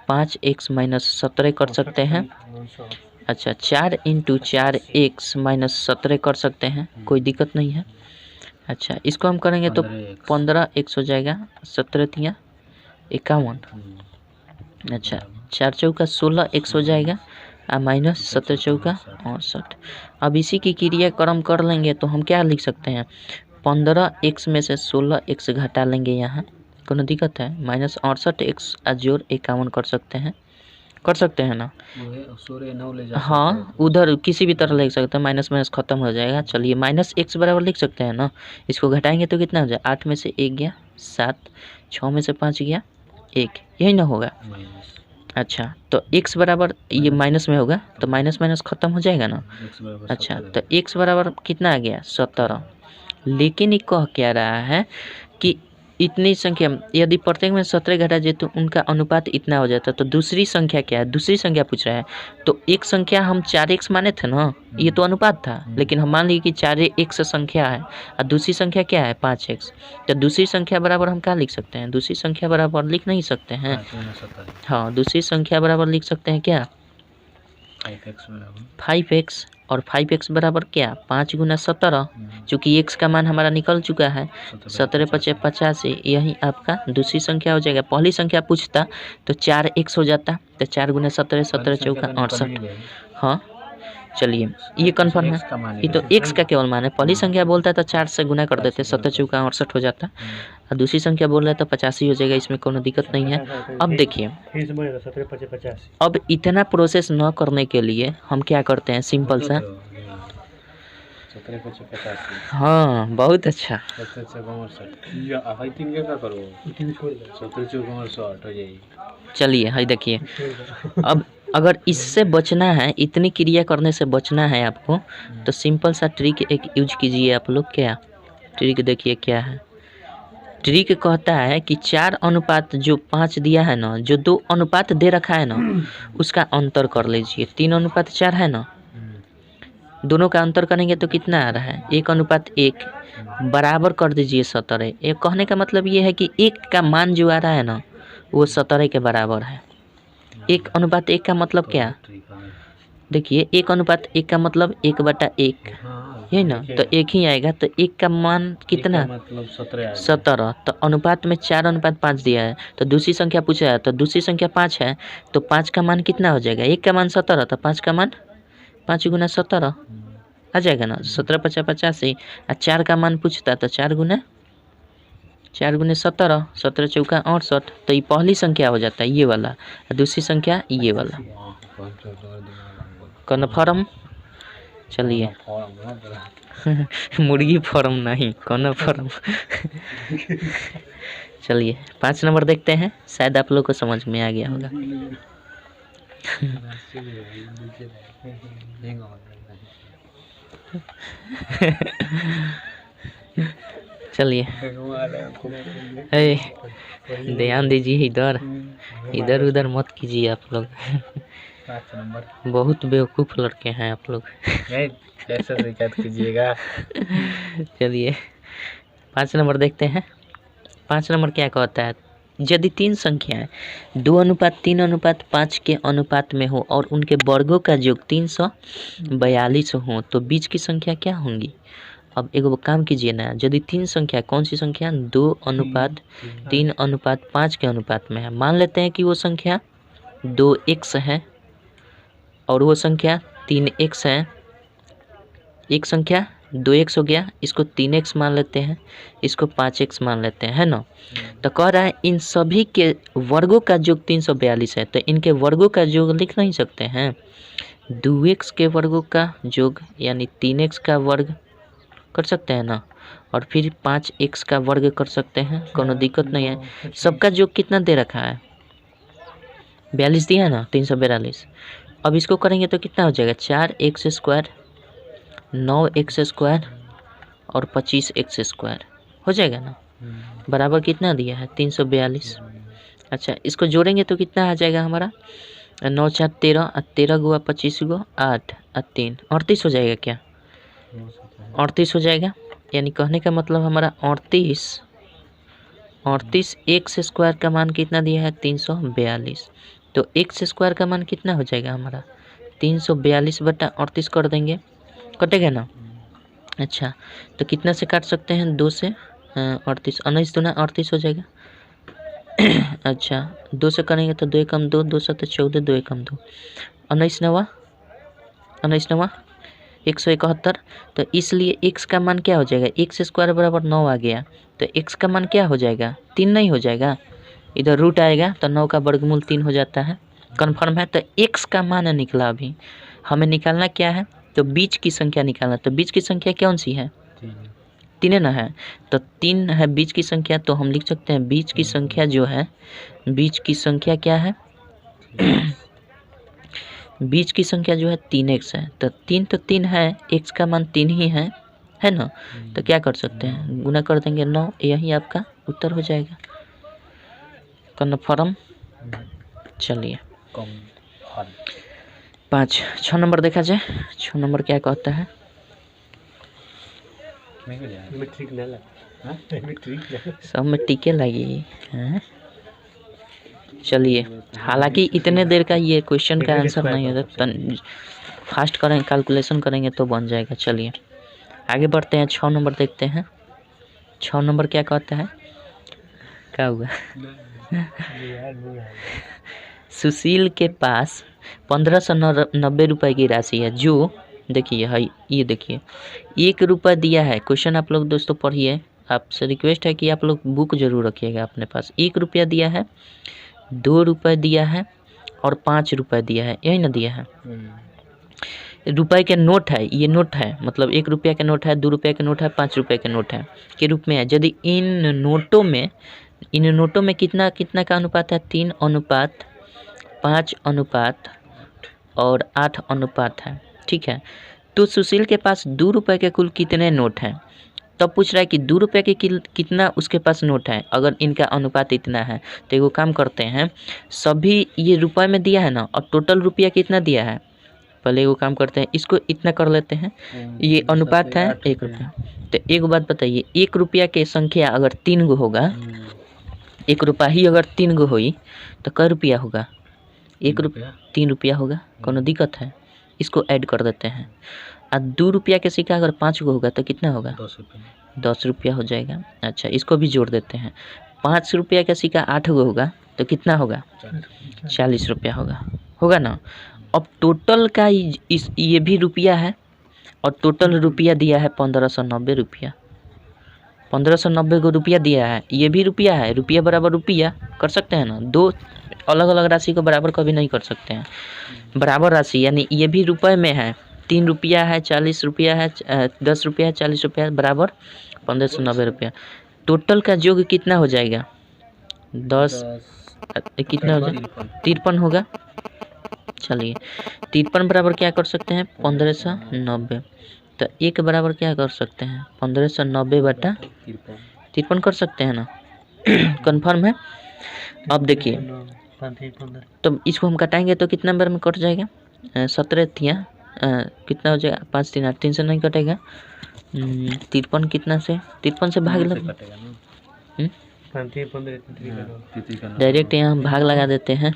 5x - 17 कर सकते हैं। अच्छा, 4 × 4x - 17 कर सकते हैं, कोई दिक्कत नहीं है। अच्छा, इसको हम करेंगे तो 15x हो जाएगा, 17 × 51। अच्छा, 4 चौका 16x हो जाएगा माइनस 17 चौका 68। अब इसी की क्रियाक्रम कर लेंगे तो हम क्या लिख सकते हैं, 15x में से 16x घटा लेंगे, यहाँ कोनो दिक्कत है, -68x जोड़ 51 कर सकते हैं ना। हाँ, उधर किसी भी तरह लिख सकते हैं, माइनस माइनस खत्म हो जाएगा। चलिए -x बराबर लिख सकते हैं ना, इसको घटाएंगे तो कितना हो जाए, 8 में से 1 गया 7, 6 में से 5 गया 1, यही ना होगा। अच्छा, तो x बराबर ये माइनस में होगा तो माइनस माइनस खत्म हो जाएगा ना। अच्छा, तो x बराबर कितना आ गया, 17। लेकिन ये कह क्या रहा है कि इतनी संख्या यदि प्रत्येक में 17 घटा जाए तो उनका अनुपात इतना हो जाता। तो दूसरी संख्या क्या है, दूसरी संख्या पूछ रहा है। तो एक संख्या हम 4x माने थे ना, ये तो अनुपात था, लेकिन हम मान लिए कि 4x संख्या है और दूसरी संख्या क्या है 5x। तो दूसरी संख्या बराबर हम क्या लिख सकते हैं, दूसरी संख्या बराबर लिख नहीं सकते हैं। हाँ, दूसरी संख्या बराबर लिख सकते हैं क्या, 5x। और 5x बराबर क्या, 5 × 17, चूँकि x का मान हमारा निकल चुका है, 17 × 5 = 85, यही आपका दूसरी संख्या हो जाएगा। पहली संख्या पूछता तो 4x हो जाता, तो 4 × 17 17 चौका 68। हाँ, चलिए ये कन्फर्म है, ये तो x का केवल मान है। पहली संख्या बोलता है तो 4 से गुना कर देते, 17 चौका 68 हो जाता, और दूसरी संख्या बोल रहा है तो 85 हो जाएगा, इसमें कोनो दिक्कत नहीं है। अब देखिए, अब इतना प्रोसेस न करने के लिए हम क्या करते हैं, सिंपल सा, 17 × 85। हाँ बहुत अच्छा। 17 × 65 चलिए हाई देखिए, अब अगर इससे बचना है, इतनी क्रिया करने से बचना है आपको, तो सिंपल सा ट्रिक एक यूज कीजिए आप लोग। क्या ट्रिक, देखिए क्या है ट्रिक, कहता है कि 4 अनुपात जो 5 दिया है ना, जो 2 अनुपात दे रखा है ना, उसका अंतर कर लीजिए। 3 अनुपात 4 है ना, दोनों का अंतर करेंगे तो कितना आ रहा है, 1:1 बराबर कर दीजिए 17। ये कहने का मतलब ये है कि 1 का मान जो आ रहा है ना, वो 17 के बराबर है। 1:1 का मतलब क्या, देखिए 1:1 का मतलब 1/1, यही ना, तो 1 ही आएगा। तो 1 का मान कितना, मतलब 17। तो अनुपात में 4:5 दिया है, तो दूसरी संख्या पूछा है, तो दूसरी संख्या 5 है, तो 5 का मान कितना हो जाएगा, 1 का मान 17, तो 5 का मान 5 × 17 आ जाएगा ना, 17 × 5 = 85। और 4 का मान पूछता तो 4 × 17, 17 चौका 68। तो ये पहली संख्या हो जाता है ये वाला, और दूसरी संख्या ये वाला। कन्फर्म। चलिए मुर्गी फार्म नहीं, कन्फर्म। चलिए 5 नंबर देखते हैं, शायद आप लोग को समझ में आ गया होगा। चलिए ध्यान दीजिए, इधर उधर मत कीजिए आप लोग। 5 नंबर, बहुत बेवकूफ़ लड़के हैं आप लोग। ऐसा शिकायत कीजिएगा। चलिए 5 नंबर देखते हैं। 5 नंबर क्या कहता है, यदि 3 संख्याएं 2:3:5 के अनुपात में हो और उनके वर्गों का योग 342 हो, तो बीच की संख्या क्या होंगी। अब एक काम कीजिए ना, यदि 3 संख्या, कौन सी संख्या, 2:3:5 के अनुपात में है, मान लेते हैं कि वो संख्या 2x है और वो संख्या 3x है। एक संख्या 2x हो गया, इसको 3x मान लेते हैं, इसको 5x मान लेते हैं, है ना। तो कह रहा है इन सभी के वर्गों का योग 342 है, तो इनके वर्गों का योग लिख नहीं सकते हैं। 2x के वर्गों का योग यानी 3x का वर्ग कर सकते हैं ना, और फिर 5x का वर्ग कर सकते हैं, कोनो दिक्कत नहीं है। सबका योग कितना दे रखा है, 42 दिया है ना, 342। अब इसको करेंगे तो कितना हो जाएगा, 4x², 9x² और 25x² हो जाएगा ना। बराबर कितना दिया है 342। अच्छा, इसको जोड़ेंगे तो कितना आ जाएगा हमारा 9 4 13 और 13 गुआ 25 गो 8 और 3 38 हो जाएगा क्या? 38 हो जाएगा। यानी कहने का मतलब हमारा 38 एक्स स्क्वायर का मान कितना दिया है 342। तो एक्स स्क्वायर का मान कितना हो जाएगा हमारा 342/38 कर देंगे, कटेगा ना। अच्छा, तो कितना से काट सकते हैं 2 से 38 19 दूना 38 हो जाएगा। अच्छा, 2 से करेंगे तो 2 एकम 2 2 7 14 2 एकम 2 19 नवा 171। तो इसलिए x का मान क्या हो जाएगा एक्स स्क्वायर बराबर 9 आ गया। तो x का मान क्या हो जाएगा 3 नहीं हो जाएगा, इधर रूट आएगा तो 9 का वर्गमूल 3 हो जाता है। कन्फर्म है। तो x का मान निकला। अभी हमें निकालना क्या है तो बीच की संख्या निकालना। तो बीच की संख्या कौन सी है 3 ना है। तो 3 है बीच की संख्या। तो हम लिख सकते हैं बीच की संख्या जो है, बीच की संख्या क्या है बीच की संख्या जो है 3x है। तो 3 है, x का मान 3 ही है ना। तो क्या कर सकते हैं गुना कर देंगे 9, यही आपका उत्तर हो जाएगा। कन्फर्म। चलिए 6 नंबर देखा जाए। 6 नंबर क्या कहता है सब में टीके लगी हैं। चलिए, हालांकि इतने देर का ये क्वेश्चन का आंसर नहीं होगा, फास्ट करेंगे कैलकुलेशन करेंगे तो बन जाएगा। चलिए आगे बढ़ते हैं। 6 नंबर देखते हैं। 6 नंबर क्या कहता है, क्या हुआ सुशील के पास 1590 रुपये की राशि है जो, देखिए है ये, देखिए 1 रुपया दिया है। क्वेश्चन आप लोग दोस्तों पढ़िए, आपसे रिक्वेस्ट है कि आप लोग बुक जरूर रखिएगा अपने पास। 1 रुपया दिया है, 2 रुपये दिया है और 5 रुपये दिया है, यही ना दिया है। रुपए के नोट है, ये नोट है, मतलब 1 रुपया के नोट है, 2 रुपये के नोट है, 5 रुपये के नोट है के रूप में है। यदि इन नोटों में कितना कितना का अनुपात है 3:5 और 8 ठीक है। तो सुशील के पास 2 रुपये के कुल कितने नोट हैं। तब पूछ रहा है कि 2 रुपये के कितना उसके पास नोट है। अगर इनका अनुपात इतना है तो एगो काम करते हैं, सभी ये रुपये में दिया है ना, और टोटल रुपया कितना दिया है, पहले एगो काम करते हैं, इसको इतना कर लेते हैं। ये अनुपात है 1 रुपया। तो एक बात बताइए, 1 रुपया के संख्या अगर 3 गो होगा, 1 रुपया ही अगर 3 गो हुई तो कै रुपया होगा 1 रुपया 3 रुपया होगा। कोनो दिक्कत है, इसको ऐड कर देते हैं। और 2 रुपया के सिक्का अगर 5 गो होगा तो कितना होगा 10 रुपया हो जाएगा। अच्छा, इसको भी जोड़ देते हैं। 5 रुपया का सिक्का 8 गो होगा तो कितना होगा 40 रुपया होगा ना। अब टोटल का ये भी रुपया है और टोटल रुपया दिया है 1590 रुपया। 1590 को रुपया दिया है, ये भी रुपया है, रुपया बराबर रुपया कर सकते हैं ना। 2 अलग अलग राशि को बराबर कभी नहीं कर सकते हैं। बराबर राशि यानी ये भी रुपए में है, 3 रुपया है, 40 रुपया है, 10 रुपया है, 40 रुपया है, बराबर 1590 रुपया। टोटल का योग कितना हो जाएगा 10 कितना हो जाएगा 53 होगा। चलिए 53 बराबर क्या कर सकते हैं 1590। तो 1 बराबर क्या कर सकते हैं 1590/53 कर सकते हैं ना। कन्फर्म है। अब देखिए, तो इसको हम कटाएंगे तो कितना नंबर में कट जाएगा 17 तिया कितना हो जाएगा 5 3 8 3 से नहीं कटेगा। 53 कितना से 53 से भाग लगा, डायरेक्ट यहाँ हम भाग लगा देते हैं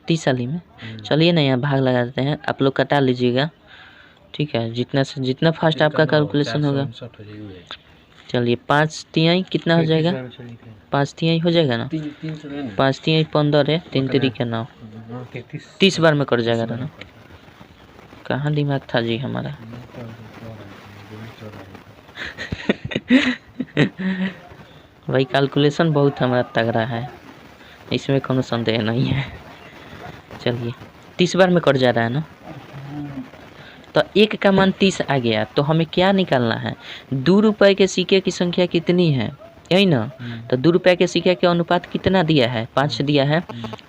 30 वाली में। चलिए ना यहाँ भाग लगा देते हैं, आप लोग कटा लीजिएगा, ठीक है। जितना फास्ट आपका कैलकुलेशन होगा। चलिए 5 तिहाई कितना हो जाएगा 5 तिहाई हो जाएगा ना। 5 तिहाई 15 है, 3 तरीके 9, 30 बार में कट जाएगा ना। कहाँ दिमाग था जी हमारा। भाई कैलकुलेशन बहुत हमारा तगड़ा है, इसमें कोनो संदेह नहीं है। चलिए 30 बार में कट जा रहा है ना। तो 1 का मान 30 आ गया, तो हमें क्या निकालना है 2 रुपये के सिक्के की संख्या कितनी है यही ना। तो 2 रुपये के सिक्के के अनुपात कितना दिया है, 5 दिया है।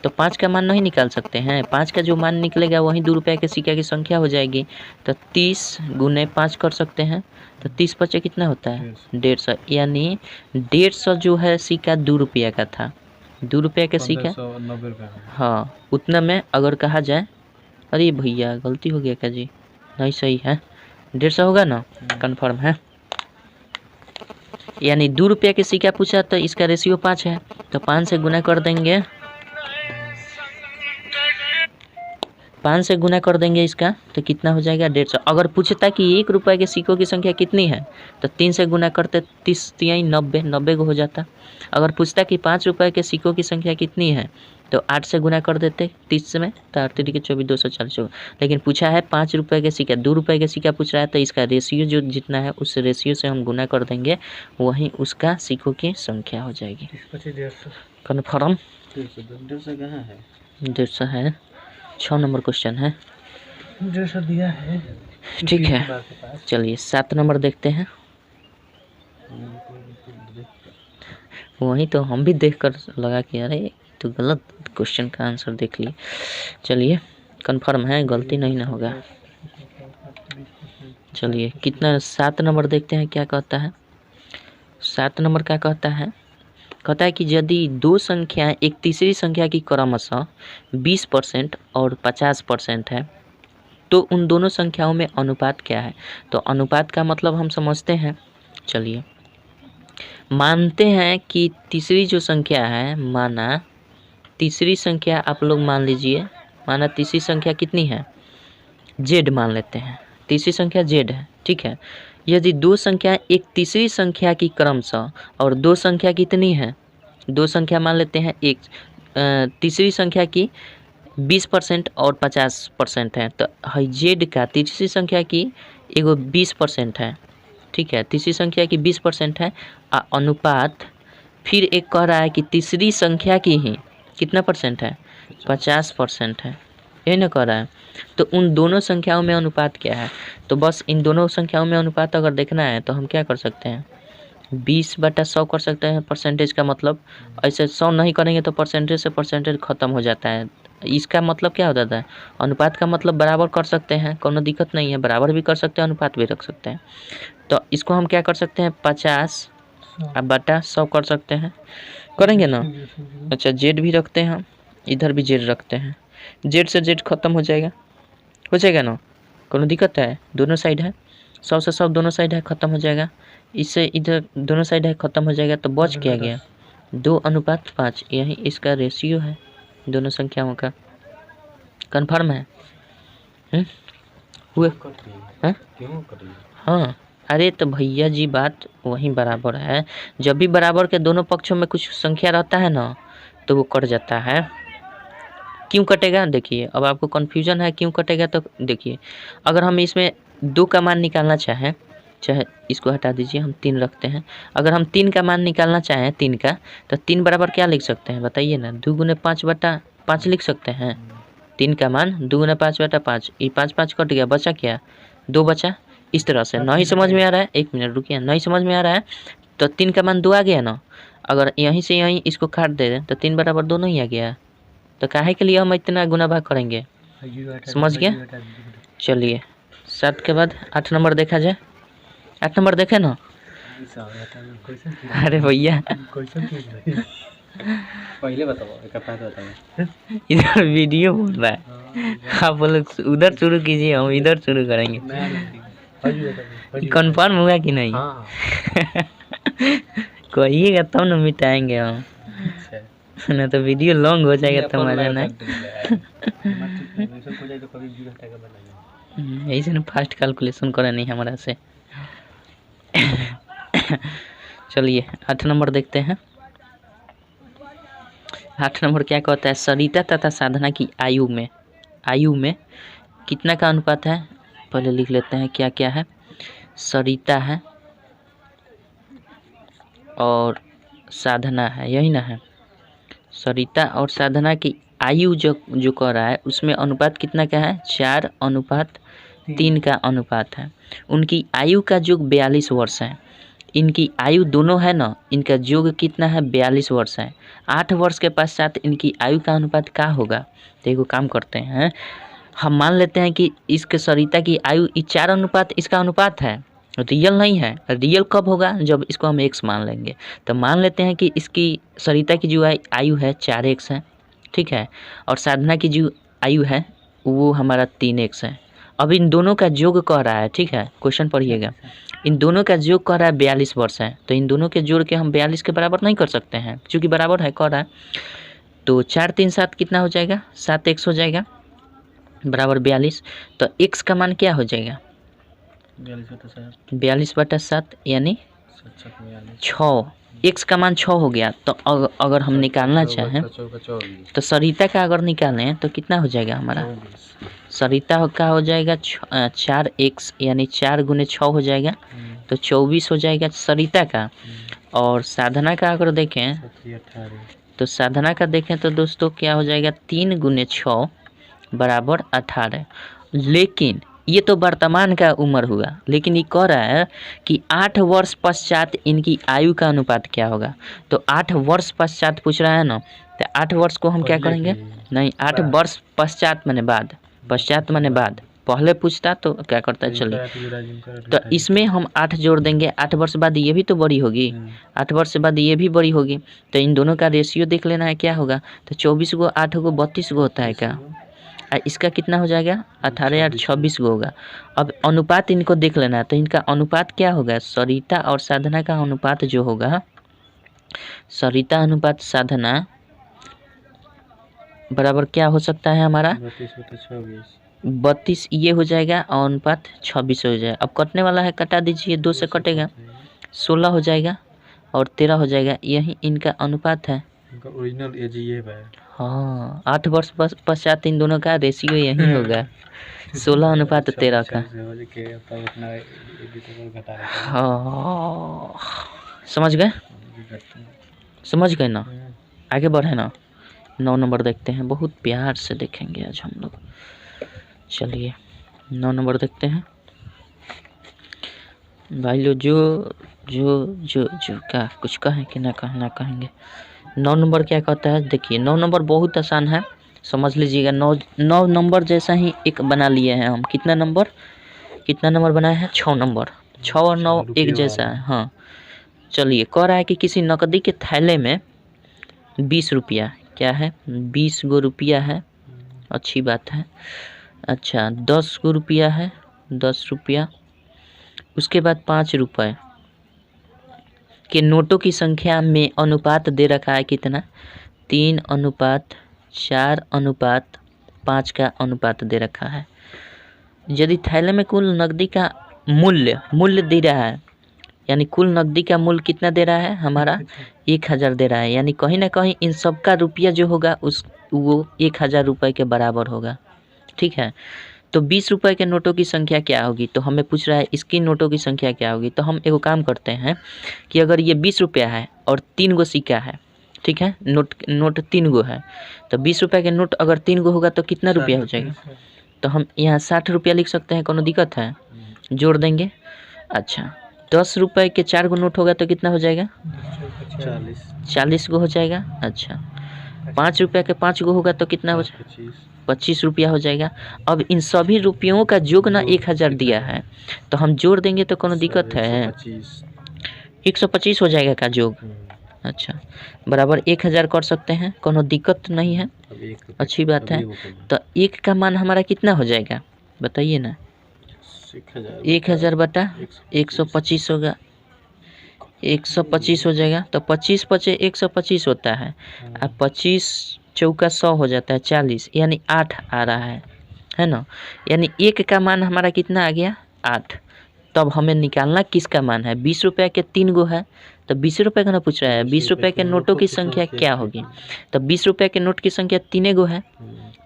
तो 5 का मान नहीं निकाल सकते हैं, 5 का जो मान निकलेगा वही 2 रुपये के सिक्के की संख्या हो जाएगी। तो 30 गुने 5 कर सकते हैं। तो 30 पचे कितना होता है, 150। यानी 150 जो है सिक्का 2 रुपये का था, 2 रुपये का सिक्का। 1590 हाँ, उतना में अगर कहा जाए, अरे भैया गलती हो गया क्या जी, नहीं सही है, 150 होगा ना, कन्फर्म है। यानी 2 रुपये के सिक्का पूछा तो इसका रेशियो 5 है, तो 5 से गुना कर देंगे, 5 से गुना कर देंगे इसका, तो कितना हो जाएगा 150। अगर पूछता कि 1 रुपये के सिक्कों की संख्या कितनी है तो 3 से गुना करते, 30 तिहाई 90, 90 को हो जाता। अगर पूछता कि 5 रुपये के सिक्कों की संख्या कितनी है तो 8 से गुना कर देते 30 में, तो 8 के 24, 240 होगा। लेकिन पूछा है 5 रुपये के सिक्का, 2 रुपये के सिक्का पूछ रहा है, तो इसका रेशियो जो जितना है उस रेशियो से हम गुना कर देंगे, वहीं उसका सिक्कों की संख्या हो जाएगी। कन्फर्म 150 है। 6 नंबर क्वेश्चन है, 150 दिया है। ठीक है। चलिए 7 नंबर देखते हैं। वही तो हम भी देखकर लगा कि अरे तो गलत क्वेश्चन का आंसर देख लिए। चलिए कंफर्म है, गलती नहीं ना होगा। चलिए कितना, 7 नंबर देखते हैं क्या कहता है। 7 नंबर क्या कहता है, कहता है कि यदि दो संख्या एक तीसरी संख्या की क्रमशः 20% और 50% है तो उन दोनों संख्याओं में अनुपात क्या है। तो अनुपात का मतलब हम समझते हैं। चलिए मानते हैं कि तीसरी जो संख्या है, माना तीसरी संख्या आप लोग मान लीजिए, माना तीसरी संख्या कितनी है, जेड मान लेते हैं, तीसरी संख्या जेड है, ठीक है। यदि दो संख्या एक तीसरी संख्या की क्रमशः, और दो संख्या कितनी है, दो संख्या मान लेते हैं, एक तीसरी संख्या की 20% और 50% है, तो जेड का तीसरी संख्या की एगो 20% है, ठीक है, तीसरी संख्या की 20% है, अनुपात फिर एक कह रहा है कि तीसरी संख्या की ही कितना परसेंट है, 50% है, यही ना कह रहा है। तो उन दोनों संख्याओं में अनुपात क्या है। तो बस इन दोनों संख्याओं में अनुपात अगर देखना है तो हम क्या कर सकते हैं, 20/100 कर सकते हैं। परसेंटेज का मतलब ऐसे 100 नहीं करेंगे तो परसेंटेज से परसेंटेज खत्म हो जाता है। इसका मतलब क्या हो जाता है, अनुपात का मतलब बराबर कर सकते हैं, कोनो दिक्कत नहीं है, बराबर भी कर सकते हैं, अनुपात भी रख सकते हैं। तो इसको हम क्या कर सकते हैं, 50/100 कर सकते हैं, करेंगे ना। अच्छा जेड भी रखते हैं हम, इधर भी जेड रखते हैं, जेड से जेड खत्म हो जाएगा ना, कोनो दिक्कत है, दोनों साइड है, 100 से 100 दोनों साइड है, खत्म हो जाएगा। इससे इधर दोनों साइड है, खत्म हो जाएगा। तो बच क्या गया, 2:5, यही इसका रेशियो है दोनों संख्याओं का। कन्फर्म है हुए हैं? हाँ अरे तो भैया जी बात वहीं बराबर है, जब भी बराबर के दोनों पक्षों में कुछ संख्या रहता है ना तो वो कट जाता है। क्यों कटेगा, देखिए अब आपको कन्फ्यूजन है क्यों कटेगा, तो देखिए अगर हम इसमें 2 का मान निकालना चाहें, चाहे इसको हटा दीजिए, हम 3 रखते हैं, अगर हम 3 का मान निकालना चाहें 3 का, तो 3 बराबर क्या लिख सकते हैं बताइए ना, 2×5/5 लिख सकते हैं। 3 का मान 2×5/5, ये 5 कट गया, बचा क्या, 2 बचा। इस तरह से नहीं समझ में आ रहा है, 1 मिनट रुकिए, नहीं समझ में आ रहा है तो 3 का मान 2 आ गया ना, अगर यहीं से यहीं इसको काट दे दें तो 3 बराबर 2 नहीं आ गया, तो काहे के लिए हम इतना गुना भाग करेंगे, समझ गया। चलिए 7 के बाद 8 नंबर देखा जाए। 8 नंबर देखे ना, अरे भैया पहले बताओ, इधर वीडियो बोल रहा है, आप लोग उधर शुरू कीजिए, हम इधर शुरू करेंगे। कंफर्म हुआ कि नहीं, कहिएगा तब ना मिटाएंगे हम, ना तो वीडियो लॉन्ग हो जाएगा तो मजा नहीं। ऐसे ना फास्ट कैलकुलेशन करे नहीं हमारा से। चलिए 8 नंबर देखते हैं। 8 नंबर क्या कहता है, सरिता तथा साधना की आयु में कितना का अनुपात है, पहले लिख लेते हैं क्या क्या है। सरिता है और साधना है, यही ना है। सरिता और साधना की आयु जो कह रहा है उसमें अनुपात कितना का है, 4:3 का अनुपात है। उनकी आयु का युग 42 वर्ष है। इनकी आयु दोनों है ना, इनका योग कितना है 42 वर्ष है। 8 वर्ष के पश्चात इनकी आयु का अनुपात क्या होगा? तो एक काम करते हैं, हम मान लेते हैं कि इसके सरिता की आयु 4 अनुपात इसका अनुपात है, रियल नहीं है। रियल कब होगा? जब इसको हम x मान लेंगे। तो मान लेते हैं कि इसकी सरिता की जो आयु है 4x है, ठीक है, और साधना की जो आयु है वो हमारा 3x है। अब इन दोनों का योग कह रहा है, ठीक है, क्वेश्चन पढ़िएगा, इन दोनों का योग कह रहा है 42 वर्ष है। तो इन दोनों के जोड़ के हम 42 के बराबर नहीं कर सकते हैं, क्योंकि बराबर है कह रहा है। तो 4 3 7 कितना हो जाएगा? 7x हो जाएगा बराबर 42। तो x का मान क्या हो जाएगा? 42/7 यानी 6। x का मान 6 हो गया। तो अगर हम निकालना चाहें तो सरिता का अगर निकालें तो कितना हो जाएगा हमारा? सरिता का हो जाएगा 4x यानी 4 × 6 हो जाएगा, तो 24 हो जाएगा सरिता का। और साधना का अगर देखें तो साधना का देखें तो दोस्तों क्या हो जाएगा? 3 × 6 बराबर 18। लेकिन ये तो वर्तमान का उम्र हुआ, लेकिन ये कह रहा है कि 8 वर्ष पश्चात इनकी आयु का अनुपात क्या होगा। तो 8 वर्ष पश्चात पूछ रहा है ना, तो 8 वर्ष को हम क्या करेंगे? नहीं, 8 वर्ष पश्चात माने बाद, पश्चात माने बाद। पहले पूछता तो क्या करता है, चलिए, तो इसमें हम 8 जोड़ देंगे। 8 वर्ष बाद ये भी तो बड़ी होगी, 8 वर्ष बाद ये भी बड़ी होगी। तो इन दोनों का रेशियो देख लेना है क्या होगा। तो 24 को 8 को 32 को होता है क्या? इसका कितना हो जाएगा? 18 और 26 को होगा। अब अनुपात इनको देख लेना है, तो इनका अनुपात क्या होगा? सरिता और साधना का अनुपात जो होगा, सरिता अनुपात साधना बराबर क्या हो सकता है हमारा? 32 ये हो जाएगा और अनुपात 26 हो जाएगा। अब कटने वाला है, कटा दीजिए, 2 से कटेगा, 16 हो जाएगा और 13 हो जाएगा। यही इनका अनुपात है। ओरिजिनल एज ये है। हाँ, 8 वर्ष पश्चात इन दोनों का रेशियो यही होगा 16:13 का। हाँ, समझ गए? समझ गए ना? आगे बढ़े ना। 9 नंबर देखते हैं, बहुत प्यार से देखेंगे आज हम लोग। चलिए 9 नंबर देखते हैं भाई लोग। जो क्या कुछ कहें कि ना कहेंगे। 9 नंबर क्या कहता है? देखिए 9 नंबर बहुत आसान है, समझ लीजिएगा। 9 नंबर जैसा ही एक बना लिए हैं हम। कितना नंबर बनाए हैं? 6 नंबर। 6 और 9 एक जैसा है। हाँ, चलिए, कह रहा है कि किसी नकदी के थैले में 20 रुपया, क्या है? 20 गो रुपया है, अच्छी बात है। अच्छा, 10 गो रुपया है, 10 रुपया। उसके बाद 5 रुपये के नोटों की संख्या में अनुपात दे रखा है कितना? 3:4:5 का अनुपात दे रखा है। यदि थैले में कुल नकदी का मूल्य दे रहा है, यानी कुल नकदी का मूल्य कितना दे रहा है हमारा? 1000 दे रहा है, यानी कहीं ना कहीं इन सब का रुपया जो होगा वो 1000 रुपये के बराबर होगा, ठीक है। तो 20 रुपये के नोटों की संख्या क्या होगी? तो हमें पूछ रहा है इसकी नोटों की संख्या क्या होगी। तो हम एक काम करते हैं कि अगर ये 20 रुपया है और 3 गो सिक्का है, ठीक है, नोट 3 गो है, तो 20 रुपये के नोट अगर 3 गो होगा तो कितना रुपया हो जाएगा? तो हम यहाँ 60 रुपया लिख सकते हैं, कोनो दिक्कत है? जोड़ देंगे। अच्छा, 10 रुपये के 4 गो नोट होगा तो कितना हो जाएगा? 40 गो हो जाएगा। अच्छा, 5 रुपये के 5 गो होगा तो कितना हो जाएगा? 25 रुपया हो जाएगा। अब इन सभी रुपयों का योग ना 1000 दिया है, तो हम जोड़ देंगे तो कोनो दिक्कत है? 125 हो जाएगा का योग। अच्छा, बराबर 1000 कर सकते हैं, कोनो दिक्कत नहीं है, अच्छी बात है। तो 1 का मान हमारा कितना हो जाएगा बताइए ना? 1000 बटा 125 होगा, 125 हो जाएगा। तो 25 × 125 होता है, अब 25 चौका 100 हो जाता है 40, यानी 8 आ रहा है ना। यानी 1 का मान हमारा कितना आ गया? 8। तब हमें निकालना किसका मान है? 20 रुपये के 3 गो है, तो 20 रुपये का ना पूछ रहा है, 20 रुपये के नोटों की संख्या क्या होगी? तो 20 रुपये के नोट की संख्या 3 गो है,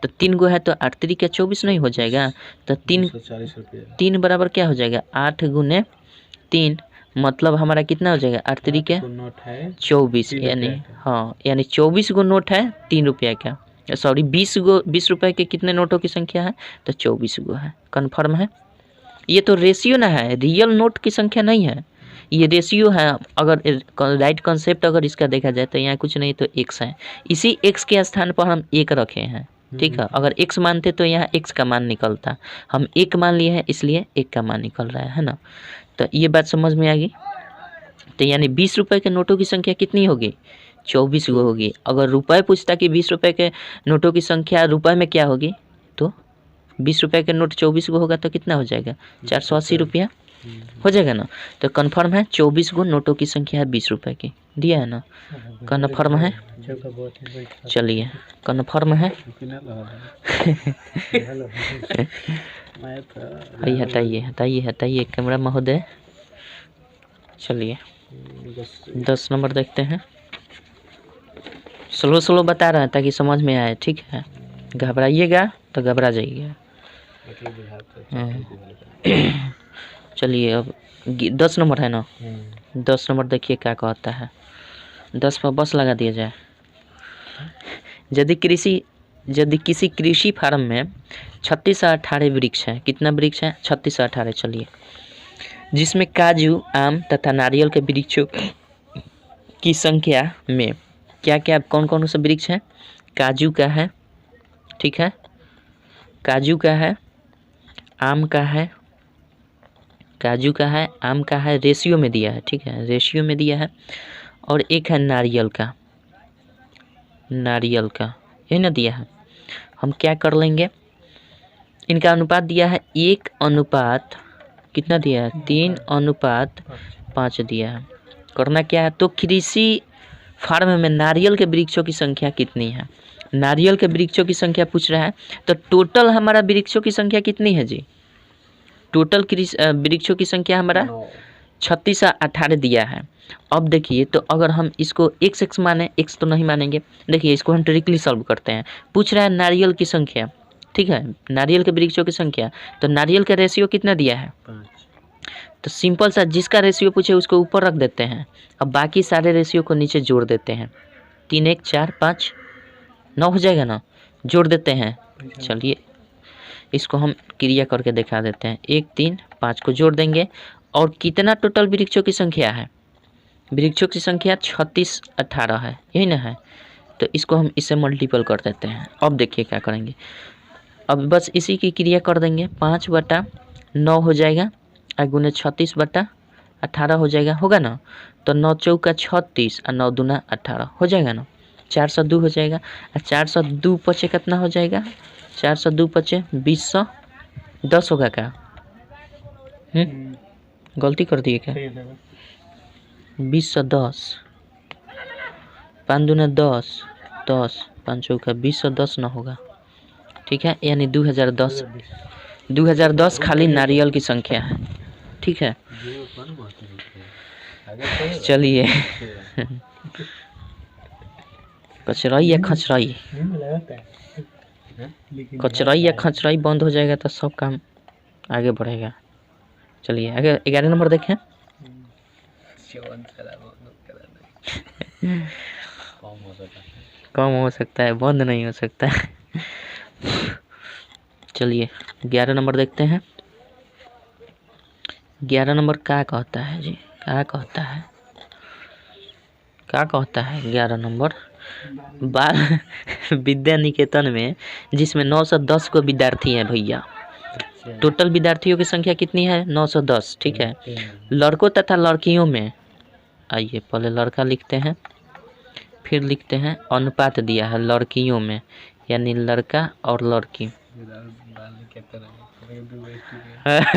तो 3 गो है तो 8 3 के 24 नहीं हो जाएगा? तो 3 बराबर क्या हो जाएगा? 8 × 3, मतलब हमारा कितना हो जाएगा? 8 3 के 24, यानी हाँ, यानी 24 गो नोट है 3 रुपया का, सॉरी 20 रुपये के कितने नोटों की संख्या है? तो 24 गो है। कन्फर्म है? ये तो रेशियो ना है, रियल नोट की संख्या नहीं है, ये रेशियो है, अगर राइट कॉन्सेप्ट अगर इसका देखा जाए तो यहाँ कुछ नहीं तो x है, इसी x के स्थान पर हम 1 रखे हैं, ठीक है। अगर x मानते तो यहाँ x का मान निकलता, हम 1 मान लिए हैं इसलिए 1 का मान निकल रहा है ना। तो ये बात समझ में आ गई। तो यानी 20 रुपये के नोटों की संख्या कितनी होगी, 24 गो होगी। अगर रुपए पूछता कि 20 रुपये के नोटों की संख्या रुपए में क्या होगी, तो 20 रुपये के नोट 24 गो होगा तो कितना हो जाएगा, 480 रुपया हो जाएगा ना। तो कन्फर्म है 24 गो नोटों की संख्या है 20 रुपये की, दिया है ना, कन्फर्म है। चलिए कन्फर्म है। हटाइए हटाइए हटाइए कैमरा महोदय। चलिए 10 नंबर देखते हैं। स्लो स्लो बता रहे हैं ताकि समझ में आए, ठीक है। घबराइएगा तो घबरा जाइएगा। चलिए अब 10 नंबर है ना, 10 नंबर देखिए क्या कहता है। 10 पर बस लगा दिया जाए। यदि किसी कृषि फार्म में 36 से 18 वृक्ष है, कितना वृक्ष है, 36 से 18, चलिए, जिसमें काजू, आम तथा नारियल के वृक्षों की संख्या में क्या क्या कौन कौन से वृक्ष हैं, काजू का है, ठीक है, काजू का है, आम का है, काजू का है, आम का है, रेशियो में दिया है, ठीक है, रेशियो में दिया है, और एक है नारियल का, नारियल का यही ना दिया है। हम क्या कर लेंगे, इनका अनुपात दिया है 1 अनुपात कितना दिया है, 3:5 दिया है। करना क्या है, तो कृषि फार्म में नारियल के वृक्षों की संख्या कितनी है, नारियल के वृक्षों की संख्या पूछ रहा है। तो टोटल हमारा वृक्षों की संख्या कितनी है जी, टोटल वृक्षों की संख्या हमारा 36 से 18 दिया है। अब देखिए, तो अगर हम इसको x माने, x तो नहीं मानेंगे, देखिए इसको हम ट्रिकली सॉल्व करते हैं। पूछ रहा है नारियल की संख्या, ठीक है, नारियल के वृक्षों की संख्या, तो नारियल का रेशियो कितना दिया है 5। तो सिंपल सा जिसका रेशियो पूछे उसको ऊपर रख देते हैं, अब बाकी सारे रेशियो को नीचे जोड़ देते हैं। 3 1 4 5 9 हो जाएगा ना, जोड़ देते हैं। चलिए इसको हम क्रिया करके दिखा देते हैं। 1 3 5 को जोड़ देंगे, और कितना टोटल वृक्षों की संख्या है, वृक्षों की संख्या 36 18 है, यही ना है। तो इसको हम इससे मल्टीपल कर देते हैं। अब देखिए क्या करेंगे, अब बस इसी की क्रिया कर देंगे। 5/9 हो जाएगा, गुने 36/18 हो जाएगा, होगा ना। तो 9 चौका 36 और 9 दूना 18 हो जाएगा ना, 402 हो जाएगा। 402 पचे कितना हो जाएगा, 402 पचे 2010 होगा क्या, गलती कर दिए क्या, 2010, 5 दूना 10, 10 5 चौका 2010 ना होगा, ठीक है, यानी 2010 खाली नारियल की संख्या है, ठीक है। चलिए कचराई या खचराई, कचराई या खचराई बंद हो जाएगा तो सब काम आगे बढ़ेगा। चलिए आगे 11 नंबर देखें। कम हो सकता है, बंद नहीं हो सकता है। चलिए 11 नंबर देखते हैं। 11 नंबर क्या कहता है जी, क्या कहता है, क्या कहता है 11 नंबर, बाल विद्या निकेतन में जिसमें 910 को विद्यार्थी हैं भैया, टोटल विद्यार्थियों की संख्या कितनी है 910, ठीक है। लड़कों तथा लड़कियों में, आइए पहले लड़का लिखते हैं फिर लिखते हैं अनुपात दिया है लड़कियों में, यानी लड़का और लड़की।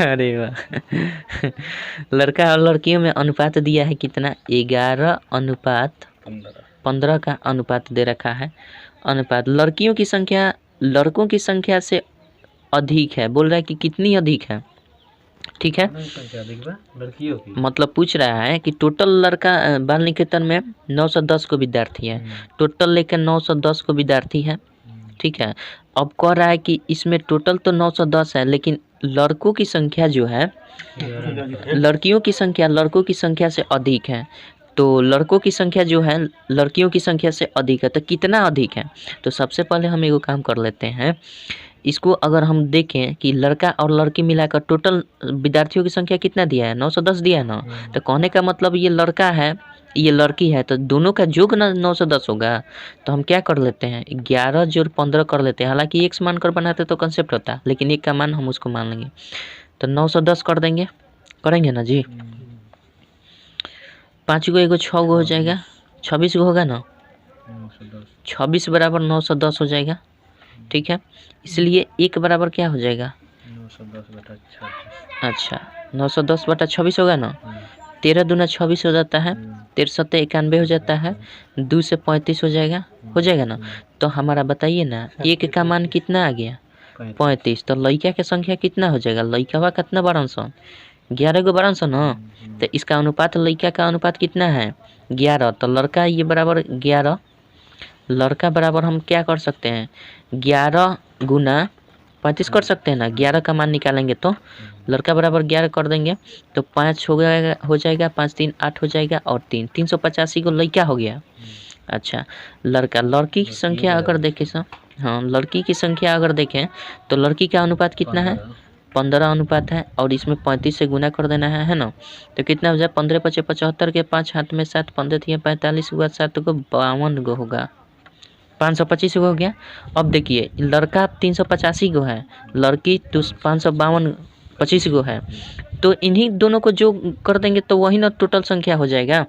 अरे वाह, लड़का और लड़कियों में अनुपात दिया है कितना, 11:15 का अनुपात दे रखा है। अनुपात लड़कियों की संख्या लड़कों की संख्या से अधिक है, बोल रहा है कि कितनी अधिक है, ठीक है, लड़कियों की मतलब पूछ रहा है कि टोटल लड़का बाल निकेतन में 910 को विद्यार्थी है, टोटल लेकर 910 को विद्यार्थी है, ठीक है। अब कह रहा है कि इसमें टोटल तो 910 है, लेकिन लड़कों की संख्या जो है लड़कियों की संख्या लड़कों की संख्या से अधिक है। तो लड़कों की संख्या जो है लड़कियों की संख्या से अधिक है, तो कितना अधिक है। तो सबसे पहले हम एगो काम कर लेते हैं, इसको अगर हम देखें कि लड़का और लड़की मिलाकर टोटल विद्यार्थियों की संख्या कितना दिया है, 910 दिया है ना। तो कहने का मतलब ये लड़का है, ये लड़की है, तो दोनों का योग ना 910 होगा। तो हम क्या कर लेते हैं, 11 जोड़ 15 कर लेते हैं। हालांकि एक मान कर बनाते तो कंसेप्ट होता, लेकिन एक का मान हम उसको मान लेंगे। तो 910 कर देंगे, करेंगे ना जी। 5 गो एगो 6 गो हो जाएगा, 26 गो होगा ना। 26 बराबर 910 हो जाएगा, ठीक है। इसलिए एक बराबर क्या हो जाएगा, 910/26। अच्छा 910/26 होगा ना। 13 दूना 26 हो जाता है, 13 सत्ते 91 हो जाता है, 2 से 35 हो जाएगा ना। तो हमारा बताइए ना, एक का मान कितना आ गया, 35। तो लड़का की संख्या कितना हो जाएगा, लड़का कितना बारह सौ, 11 गो बारह सौ ना। तो इसका अनुपात लड़का का अनुपात कितना है, 11। तो लड़का ये बराबर 11, लड़का बराबर हम क्या कर सकते हैं, 11 गुना 35 कर सकते हैं ना। 11 का मान निकालेंगे तो लड़का बराबर 11 कर देंगे तो 5 हो जाएगा 5 3 8 हो जाएगा और 385 को लड़का हो गया। अच्छा लड़की की संख्या अगर देखें सर, हाँ लड़की की संख्या अगर देखें तो लड़की का अनुपात कितना है, 15 अनुपात है, और इसमें 35 से गुना कर देना है ना। तो कितना हो जाए, 15 × 5 = 75 के 5 हाथ में 7, 15 × 45 हुआ, 7 को 52 गो होगा, 525 गो हो गया। अब देखिए लड़का 385 गो है, लड़की 525 गो है। तो इन्हीं दोनों को जो कर देंगे तो वही ना टोटल संख्या हो जाएगा।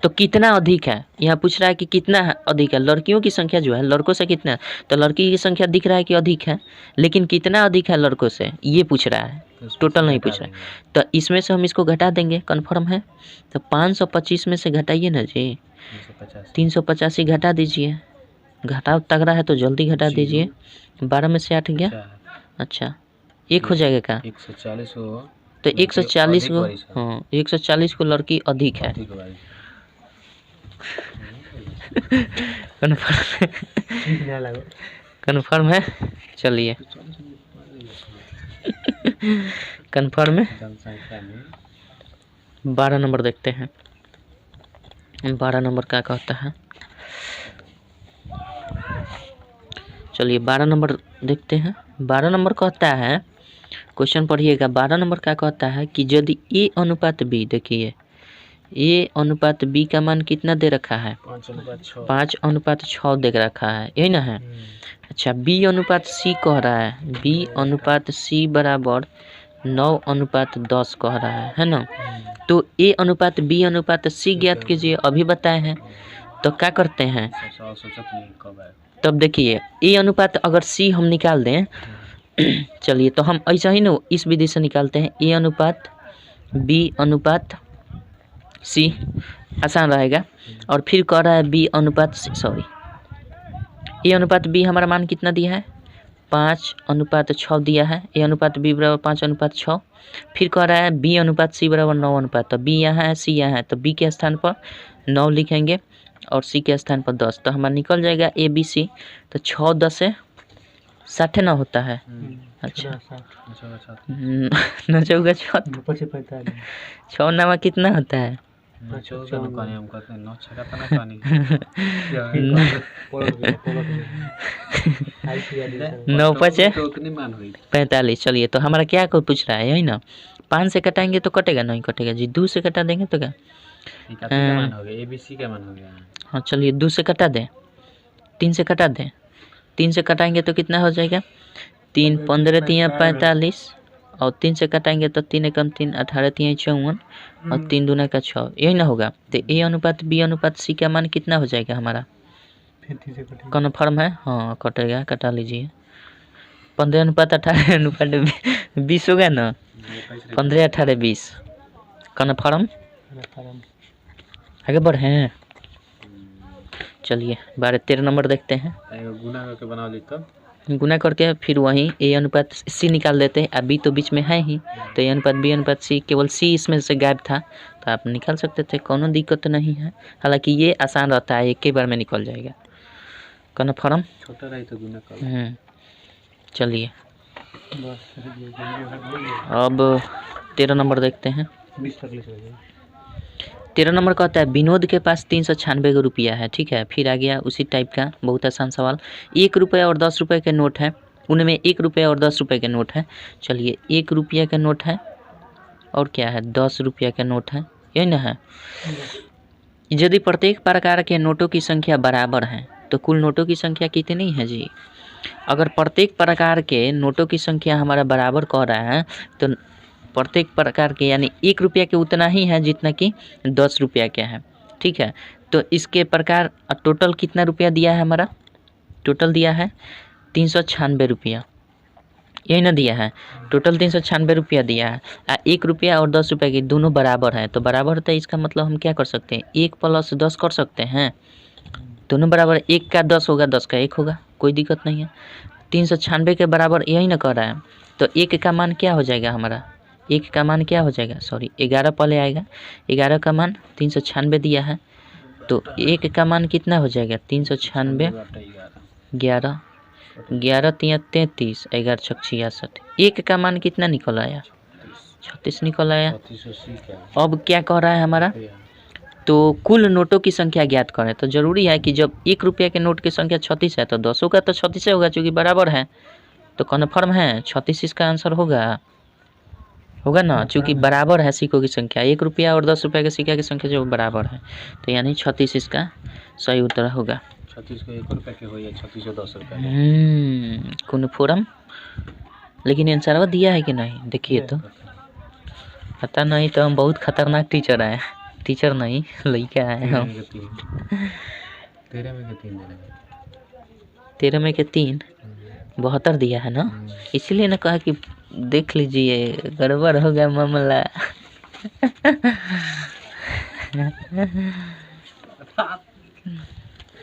तो कितना अधिक है, यहाँ पूछ रहा है कि कितना अधिक है, लड़कियों की संख्या जो है लड़कों से कितना है। तो लड़की की संख्या दिख रहा है कि अधिक है, लेकिन कितना अधिक है लड़कों से ये पूछ रहा है, टोटल नहीं पूछ रहा है। तो इसमें से हम इसको घटा देंगे, कन्फर्म है। तो 525 में से घटाइए ना जी, 385 घटा दीजिए, घटाव तगड़ा है तो जल्दी घटा दीजिए। 12 में से 8 गया, अच्छा 1 हो जाएगा क्या, 140 हो। तो 140 को, हाँ 140 को लड़की अधिक है। कन्फर्म है, चलिए कन्फर्म है। 12 नंबर देखते हैं, 12 नंबर क्या कहता है, चलिए 12 नंबर देखते हैं। 12 नंबर कहता है, क्वेश्चन पढ़िएगा। 12 नंबर क्या कहता है कि यदि A अनुपात B, देखिए A अनुपात B का मान कितना दे रखा है, 5:6 दे रखा है, यही ना है। अच्छा B अनुपात C कह रहा है, B अनुपात C बराबर 9:10 कह रहा है ना। तो A अनुपात B अनुपात C ज्ञात कीजिए, अभी बताए हैं। तो क्या करते हैं, तब देखिए A अनुपात अगर C हम निकाल दें चलिए तो हम ऐसा ही ना इस विधि से निकालते हैं, A अनुपात B अनुपात C, आसान रहेगा। और फिर कह रहा है B अनुपात C, सॉरी A अनुपात B हमारा मान कितना दिया है, 5:6 दिया है। A अनुपात B बराबर 5:6। फिर कह रहा है B अनुपात C बराबर 9 तो B यहाँ है, C यहाँ है, तो B के स्थान पर 9 लिखेंगे और C के स्थान पर 10। तो हमारा निकल जाएगा ABC। तो 6 10 से 60 ना होता है, अच्छा 9 चौका 6 नामा कितना होता है, 9 5 45। चलिए तो हमारा क्या को पूछ रहा है, यही ना। 5 से कटाएंगे तो कटेगा, नहीं कटेगा जी। 2 से कटा देंगे तो क्या, ABC का मान हो गया। हाँ चलिए 2 से कटा दें, 3 से कटा दें, 3 से कटाएंगे तो कितना हो जाएगा, 3 15 3 45 और 3 से कटाएंगे तो 3 एकम 3 18 3 54 और 3 दूना का 6, यही ना होगा। तो A अनुपात B अनुपात C का मान कितना हो जाएगा हमारा, कन्फर्म है, हाँ कटेगा, कटा लीजिए। 15 अनुपात 18 अनुपात 20 होगा ना, 15 18 20 कन्फर्म। आगे बढ़े, चलिए 12 13 नंबर देखते हैं। गुना करके बना ली, तब गुना करके फिर वहीं A अनुपात C निकाल देते हैं। अब B तो बीच में है ही, तो A अनुपात B अनुपात C, केवल C इसमें से गायब था तो आप निकाल सकते थे, कोनो दिक्कत नहीं है। हालांकि ये आसान रहता है, एक ही बार में निकल जाएगा, कन्फर्म। छोटा रही तो गुना कर। चलिए अब 13 नंबर देखते हैं। 13 नंबर कहता है विनोद के पास 396 रुपया है, ठीक है। फिर आ गया उसी टाइप का बहुत आसान सवाल, 1 रुपया और 10 रुपये के नोट है उनमें 1 रुपया और 10 रुपये के नोट हैं। चलिए 1 रुपया का नोट है और क्या है 10 रुपया का नोट है, यही ना है। यदि प्रत्येक प्रकार के नोटों की संख्या बराबर है तो कुल नोटों की संख्या कितनी है जी? अगर प्रत्येक प्रकार के नोटों की संख्या हमारा बराबर कह रहा है तो प्रत्येक प्रकार के यानी 1 रुपया के उतना ही है जितना कि 10 रुपया के है, ठीक है। तो इसके प्रकार टोटल कितना रुपया दिया है हमारा? टोटल दिया है 396 रुपया, यही ना दिया है। टोटल 396 रुपया दिया है। 1 रुपया और 10 रुपये की दोनों बराबर है तो बराबर होता है, इसका मतलब हम क्या कर सकते हैं 1 + 10 कर सकते हैं। दोनों बराबर, 1 का 10 होगा 10 का 1 होगा, कोई दिक्कत नहीं है। 396 के बराबर यही ना कर रहा है तो 1 का मान क्या हो जाएगा हमारा? 1 का मान क्या हो जाएगा, सॉरी 11 पहले आएगा। 11 का मान 396 दिया है तो 1 का मान कितना हो जाएगा 396 11 11 तिया 33 11 छक 66। 1 का मान कितना निकल आया 36 निकल आया। अब क्या कह रहा है हमारा, तो कुल नोटों की संख्या ज्ञात करें। तो जरूरी है कि जब 1 रुपया के नोट की संख्या 36 है तो 10 का तो 36 होगा क्योंकि बराबर है, तो कन्फर्म है 36 इसका आंसर होगा ना, चूँकि बराबर है सिक्कों की संख्या। 1 रुपया और 10 रुपया के सिक्का की संख्या जो बराबर है तो यानी 36 इसका सही उत्तर होगा। 36 को 1 रुपया के हो या 36 को 10 रुपया कन्फर्म। लेकिन आंसर दिया है कि नहीं देखिए तो, पता नहीं तो हम बहुत खतरनाक टीचर हैं। टीचर नहीं लड़का है हम। 13 में के 3 72 दिया है ना, इसीलिए ना कहा कि देख लीजिए गड़बड़ हो गया मामला।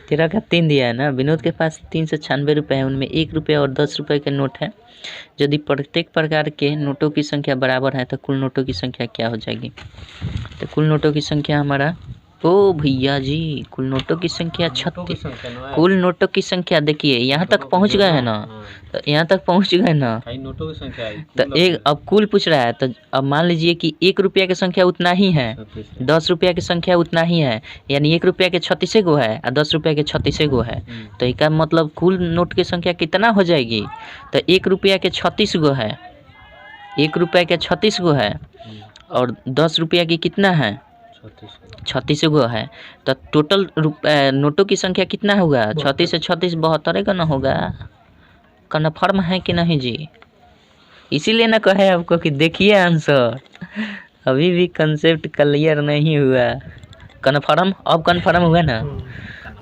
13 का 3 दिया है ना। विनोद के पास 396 रुपये है, उनमें 1 रुपया और 10 रुपये के नोट है। यदि प्रत्येक प्रकार के नोटों की संख्या बराबर है तो कुल नोटों की संख्या क्या हो जाएगी? तो कुल नोटों की संख्या हमारा, ओ भैया जी कुल नोटों की संख्या 36। कुल नोटों की संख्या देखिए यहाँ तक पहुँच गए हैं ना, तो यहाँ तक पहुँच गए ना, नोटों की संख्या तो एक अब कुल पूछ रहा है। तो अब मान लीजिए कि 1 रुपया की संख्या उतना ही है, 10 रुपया की संख्या उतना ही है, यानी 1 रुपया के 36 गो है और 10 रुपया के 36 गो है। तो इसका मतलब कुल नोट की संख्या कितना हो जाएगी? तो 1 रुपया के 36 गो है, 1 रुपया के 36 गो है और 10 रुपया की कितना है 36 गो है। तो टोटल नोटों की संख्या कितना होगा? 36 से 36 72 का ना होगा। कन्फर्म है कि नहीं जी? इसीलिए ना कहे आपको कि देखिए आंसर, अभी भी कंसेप्ट क्लियर नहीं हुआ। कन्फर्म, अब कन्फर्म हुआ ना।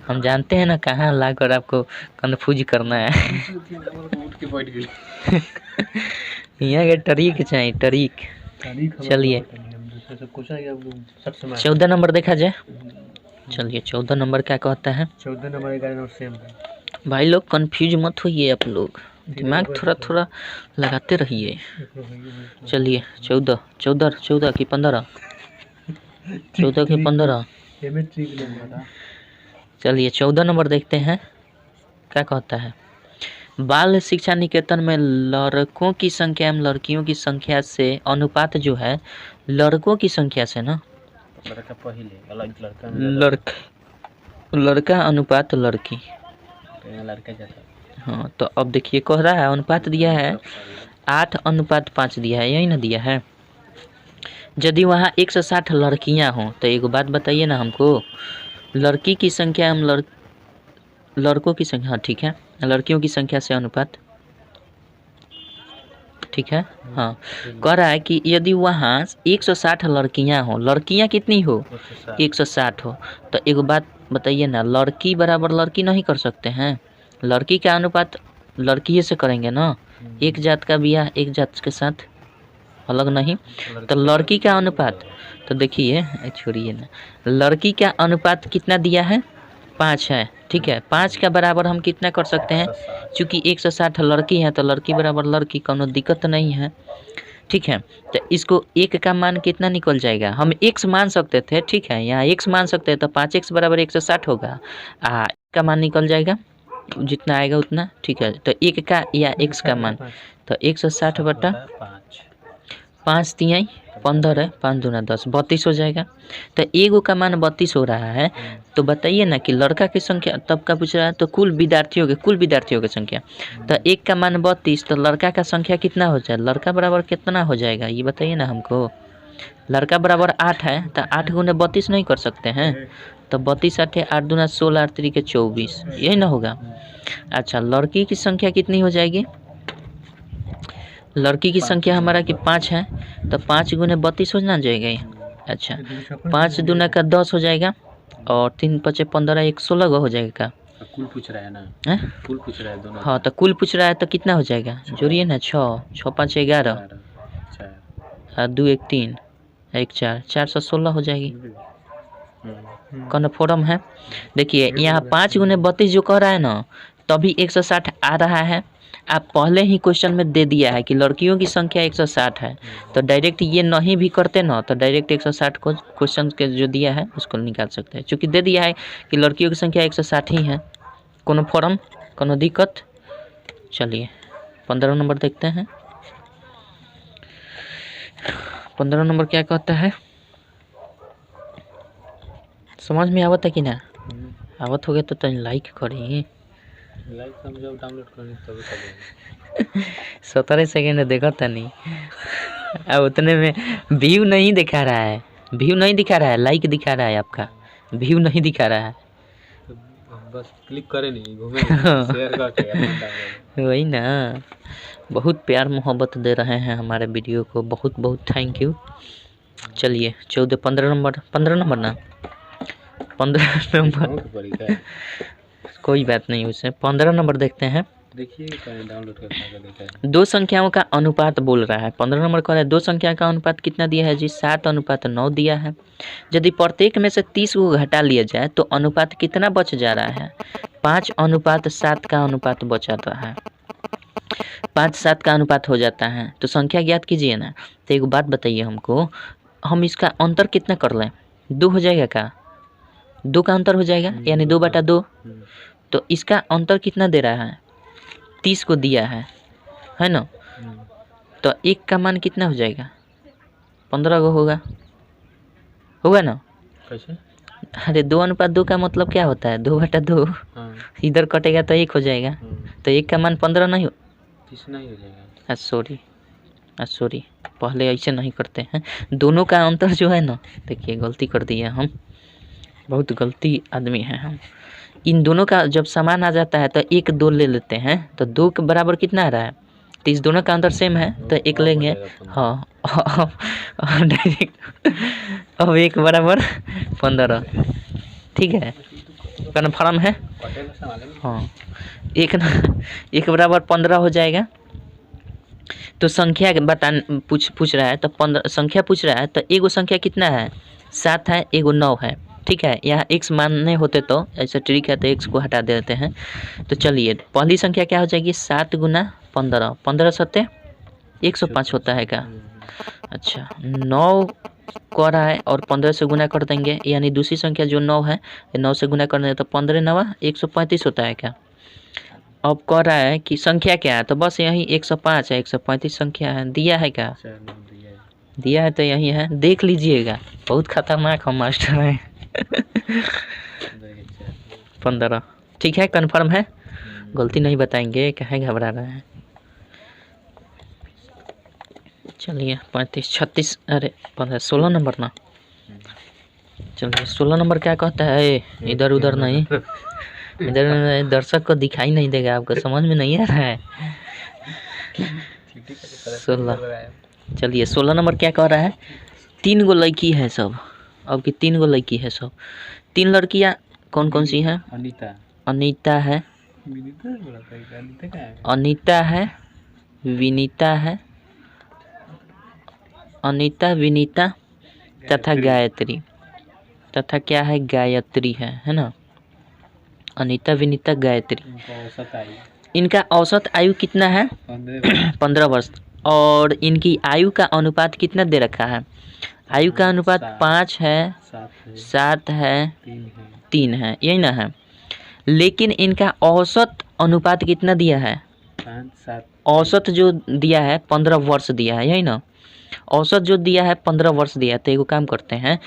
हम जानते हैं ना कहाँ लाकर आपको कन्फ्यूज करना है। यहाँ के टरीक चाहिए, टरीक। चलिए 14 नंबर देखा जाए। चलिए 14 नंबर क्या कहता है? 14 नंबर 11 नंबर सेम है भाई लोग कंफ्यूज मत होइए, आप लोग दिमाग थोड़ा लगाते रहिए। चलिए 14 की 15 14 की 15। चलिए 14 नंबर देखते हैं क्या कहता है। बाल शिक्षा निकेतन में लड़कों की संख्या एवं लड़कियों की संख्या से अनुपात जो है, लड़कों की संख्या से ना, लड़का पहले लड़का अनुपात लड़की, लड़का जाता। हाँ तो अब देखिए कह रहा है अनुपात दिया है 8:5 दिया है, यही ना दिया है। यदि वहाँ 160 लड़कियाँ हों तो एक बात बताइए ना हमको, लड़की की संख्या एवं लड़कों की संख्या, हाँ ठीक है, लड़कियों की संख्या से अनुपात, ठीक है। हाँ कह रहा है कि यदि वहाँ 160 लड़कियाँ हो, लड़कियाँ कितनी हो 160 हो, तो एक बात बताइए ना, लड़की बराबर लड़की नहीं कर सकते हैं? लड़की का अनुपात लड़की से करेंगे ना, एक जात का ब्याह एक जात के साथ अलग नहीं। तो लड़की का अनुपात, तो देखिए छोड़िए ना, लड़की का अनुपात कितना दिया है 5 है, ठीक है। 5 का बराबर हम कितना कर सकते हैं, चूँकि 160 लड़की है तो लड़की बराबर लड़की, कोनो दिक्कत नहीं है, ठीक है। तो इसको 1 का मान कितना निकल जाएगा, हम x मान सकते थे, ठीक है, यहाँ x मान सकते हैं तो 5x बराबर 160 होगा, का मान निकल जाएगा जितना आएगा उतना, ठीक है। तो 1 का या x का मान, तो 160 बटा 5 तिहाई 15 है, 5 दूना 10, 32 हो जाएगा। तो एगो का मान 32 हो रहा है, तो बताइए ना कि लड़का की संख्या तब का पूछ रहा है, तो कुल विद्यार्थियों की संख्या। तो एक का मान 32, तो लड़का का संख्या कितना हो जाए, लड़का बराबर कितना हो जाएगा ये बताइए ना हमको। लड़का बराबर 8 है, तो 8 गुने 32 नहीं कर सकते हैं, तो 32 8 8 दूना 16 8 3 24, यही ना होगा। अच्छा, लड़की की संख्या कितनी हो जाएगी, लड़की की संख्या हमारा कि 5 है, तो 5 गुने 32 हो ना जाएगा ये। अच्छा, 5 दूना का 10 हो जाएगा, और 3 5 15 1 16 हो जाएगा। कुल पूछ रहा है ना, कुल पूछ रहा है दोनों। हाँ, तो कुल पूछ रहा है तो कितना हो जाएगा, जोड़िए ना, 6 6 5 11 और 2 1 3 1 4 416 हो जाएगी। कन्फर्म है। देखिए यहाँ 5 गुने 32 जो कह रहा है ना, तभी 160 आ रहा है। आप पहले ही क्वेश्चन में दे दिया है कि लड़कियों की संख्या 160 है, तो डायरेक्ट ये नहीं भी करते ना, तो डायरेक्ट 160 को क्वेश्चन के जो दिया है उसको निकाल सकते हैं, क्योंकि दे दिया है कि लड़कियों की संख्या 160 ही है। कोनो फॉर्म, कोनो दिक्कत। चलिए 15 नंबर देखते हैं। 15 नंबर क्या कहता है, समझ में आवत है कि ना, आवत हो गया तो लाइक करिए, लाइक हम जब डाउनलोड करनी तभी करेंगे। 17 सेकेंड देखा था नहीं, अब उतने में व्यू नहीं दिखा रहा है, व्यू नहीं दिखा रहा है, लाइक दिखा रहा है आपका, व्यू नहीं दिखा रहा है। तो बस क्लिक करें नहीं, घूमे शेयर करके वही ना, बहुत प्यार मोहब्बत दे रहे हैं हमारे वीडियो को, बहुत बहुत थैंक यू। चलिए 15 नंबर ना, 15 नंबर कोई बात नहीं, उसे 15 नंबर देखते हैं। देखिए डाउनलोड करके दो संख्याओं का अनुपात बोल रहा है। 15 नंबर कह रहा है दो संख्या का अनुपात कितना दिया है जी, 7:9 दिया है। यदि प्रत्येक में से 30 को घटा लिया जाए तो अनुपात कितना बच जा रहा है, 5:7 का अनुपात बचा रहा है। 5:7 का अनुपात हो जाता है, तो संख्या ज्ञात कीजिए ना। तो एक बात बताइए हमको, हम इसका अंतर कितना कर लें, 2 हो जाएगा का, 2 का अंतर हो जाएगा, यानी 2/2। तो इसका अंतर कितना दे रहा है, 30 को दिया है ना। तो 1 का मान कितना हो जाएगा, 15 को होगा ना। कैसे, अरे 2:2 का मतलब क्या होता है, 2/2। इधर कटेगा तो 1 हो जाएगा, तो 1 का मान 15 नहीं हो, 30 नहीं हो जाएगा। सॉरी, पहले ऐसे नहीं करते हैं। दोनों का अंतर जो है ना, देखिए गलती कर दिया हम, बहुत गलती आदमी हैं हम। इन दोनों का जब समान आ जाता है तो 1 2 ले लेते हैं, तो 2 के बराबर कितना आ रहा है, तो इस दोनों का अंतर सेम है तो 1 लेंगे। हाँ डायरेक्ट अब 1 बराबर 15, ठीक है, कन्फर्म है। हाँ, 1 बराबर 15 हो जाएगा। तो संख्या पूछ रहा है, तो 15 संख्या पूछ रहा है, तो एगो संख्या कितना है, 7 है, एगो 9 है, ठीक है। यहाँ x मानने होते तो ऐसा ट्रिक है, तो x को हटा देते हैं। तो चलिए पहली संख्या क्या हो जाएगी, 7 गुना 15, 15 सत्ते 105 होता है क्या। अच्छा, 9 कह रहा है और 15 से गुना कर देंगे, यानी दूसरी संख्या जो 9 है, 9 से गुना कर देंगे तो 15 9 135 होता है क्या। अब कह रहा है कि संख्या क्या है, तो बस यही 105 है, 135 संख्या है, दिया है क्या, दिया है तो यही है, देख लीजिएगा, बहुत खतरनाक हम मास्टर हैं। 15, ठीक है, कन्फर्म है, गलती नहीं बताएंगे, कहे घबरा रहे हैं। चलिए 35 36 अरे 15 16 नंबर ना, चलिए 16 नंबर क्या कहता है, इधर उधर नहीं, इधर दर्शक को दिखाई नहीं देगा, आपको समझ में नहीं आ रहा है। 16, चलिए 16 नंबर क्या कह रहा है, 3 गो लड़की है सब, अब की 3 गो लड़की है सब, 3 लड़कियां कौन कौन सी हैं, अनीता है, अनीता विनीता तथा गायत्री, तथा क्या है, गायत्री है ना। अनीता विनीता गायत्री, इनका औसत आयु कितना है, 15 वर्ष, और इनकी आयु का अनुपात कितना दे रखा है, आयु का अनुपात 5 है, 7 है, 3 है, यही ना है। लेकिन इनका औसत अनुपात कितना दिया है, औसत जो दिया है 15 वर्ष दिया है, यही ना। औसत जो दिया है 15 वर्ष दिया है। तो एगो काम करते हैं,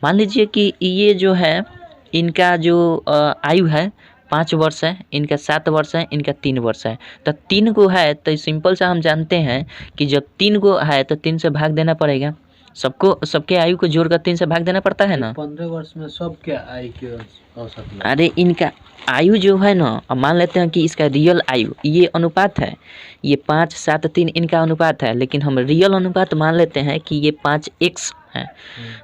मान लीजिए कि ये जो है इनका जो आयु है 5 वर्ष है, इनका 7 वर्ष है, इनका 3 वर्ष है। तो 3 को है तो सिंपल सा हम जानते हैं कि जब 3 को है तो 3 से भाग देना पड़ेगा। सबके आयु को जोड़कर 3 से भाग देना पड़ता है ना। 15 वर्ष में सबके आयु के औसत में। अरे इनका आयु जो है ना, अब मान लेते हैं कि इसका रियल आयु ये अनुपात है, ये 5 7 3 इनका अनुपात है, लेकिन हम रियल अनुपात मान लेते हैं कि ये 5x है,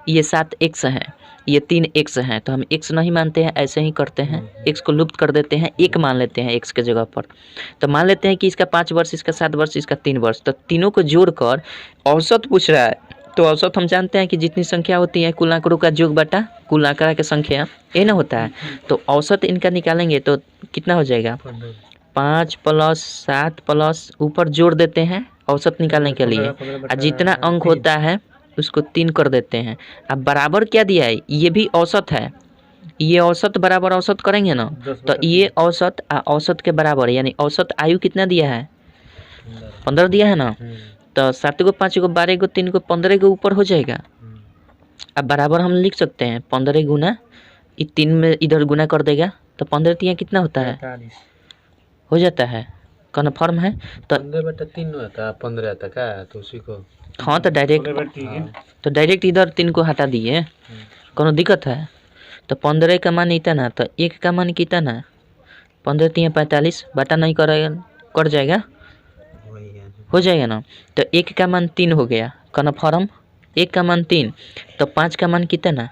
ये 7x है, ये 3x है। तो हम x नहीं मानते हैं, ऐसे ही करते हैं, x को लुप्त कर देते हैं, 1 मान लेते हैं x के जगह पर। तो मान लेते हैं कि इसका 5 वर्ष, इसका 7 वर्ष, इसका 3 वर्ष। तो तीनों को जोड़कर औसत पूछ रहा है। तो औसत हम जानते हैं कि जितनी संख्या होती है कुल आंकड़ों का योग बटा कुल आंकड़ा की संख्या, ये ना होता है। तो औसत इनका निकालेंगे तो कितना हो जाएगा, 5 + 7 प्लस ऊपर जोड़ देते हैं औसत निकालने के लिए, और जितना अंक होता है उसको 3 कर देते हैं। अब बराबर क्या दिया है, ये भी औसत है, ये औसत बराबर औसत करेंगे ना, तो ये औसत औसत के बराबर, यानी औसत आयु कितना दिया है, 15 दिया है ना। तो 7 को 5 को 12 को 3 को 15 के ऊपर हो जाएगा। अब बराबर हम लिख सकते हैं 15 गुना 3 में इधर गुना कर देगा तो 15 3 कितना होता है, 45 हो जाता है, कन्फर्म है। तो 15/3 होता है, 15 आता का, तो उसी को हाँ तो डायरेक्ट इधर 3 को हटा दिए, कोनो दिक्कत है। तो 15 का मान इतना, तो 1 का मान कितना, 15 3 45 बटा नहीं करेगा, कर जाएगा, हो जाएगा ना। तो 1 का मान 3 हो गया, कन्फर्म। 1 का मान 3, तो 5 का मान कितना,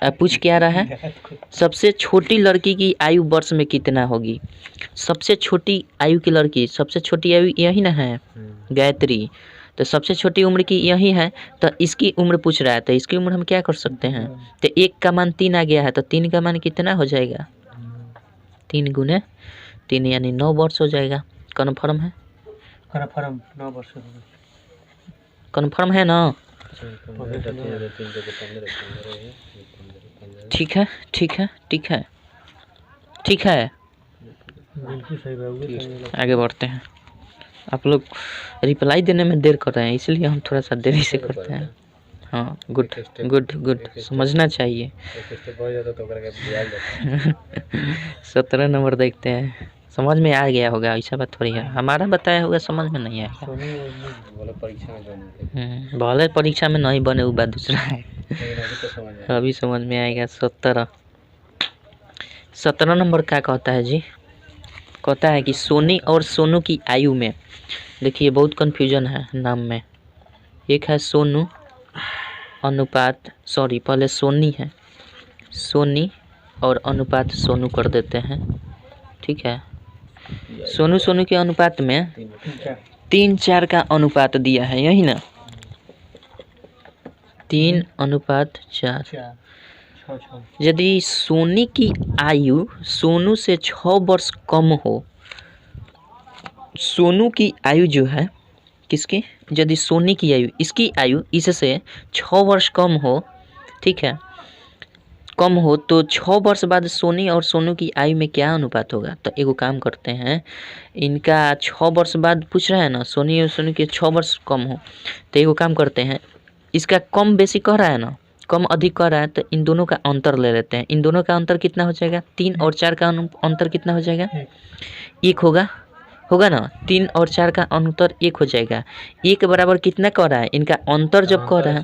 अब पूछ क्या रहा है, सबसे छोटी लड़की की आयु वर्ष में कितना होगी। सबसे छोटी आयु की लड़की, सबसे छोटी आयु यही ना है, गायत्री। तो सबसे छोटी उम्र की यही है, तो इसकी उम्र पूछ रहा है, तो इसकी उम्र हम क्या कर सकते हैं। तो 1 का मान 3 आ गया है, तो 3 का मान कितना हो जाएगा, 3 × 3 यानी 9 वर्ष हो जाएगा। कन्फर्म है, कन्फर्म 9 वर्ष कन्फर्म है ना। ठीक है ठीक है ठीक है ठीक है, बिल्कुल सही बात। आगे बढ़ते हैं। आप लोग रिप्लाई देने में देर कर रहे हैं, इसलिए हम थोड़ा सा देरी से करते हैं। हाँ गुड गुड गुड, समझना चाहिए। 17 नंबर देखते हैं, समझ में आ गया होगा, ऐसा बात थोड़ी है, हमारा बताया होगा समझ में नहीं आएगा। भले परीक्षा में नहीं बने वो बात दूसरा है, अभी समझ में आएगा। 17 नंबर क्या कहता है जी, कहता है कि सोनी और सोनू की आयु में, देखिए बहुत कन्फ्यूजन है नाम में, एक है सोनू अनुपात, सॉरी पहले सोनी है, सोनी और अनुपात सोनू कर देते हैं, ठीक है। सोनू के अनुपात में 3:4 का अनुपात दिया है, यही ना, 3:4। यदि सोनी की आयु सोनू से 6 वर्ष कम हो, सोनू की आयु जो है किसकी, यदि सोनी की आयु, इसकी आयु इससे 6 वर्ष कम हो, ठीक है, कम हो, तो 6 वर्ष बाद सोनी और सोनू की आयु में क्या अनुपात होगा। तो एगो काम करते हैं, इनका 6 वर्ष बाद पूछ रहा है ना, सोनी और सोनू के 6 वर्ष कम हो, तो एगो काम करते हैं, इसका कम बेसी कह रहा है ना, कम अधिक कह रहा है, तो इन दोनों का अंतर ले लेते हैं। इन दोनों का अंतर कितना हो जाएगा, 3 और 4 का अंतर कितना हो जाएगा, 1 होगा ना, 3 और 4 का अंतर 1 हो जाएगा। 1 बराबर कितना कह रहा है, इनका अंतर जब कह रहा है,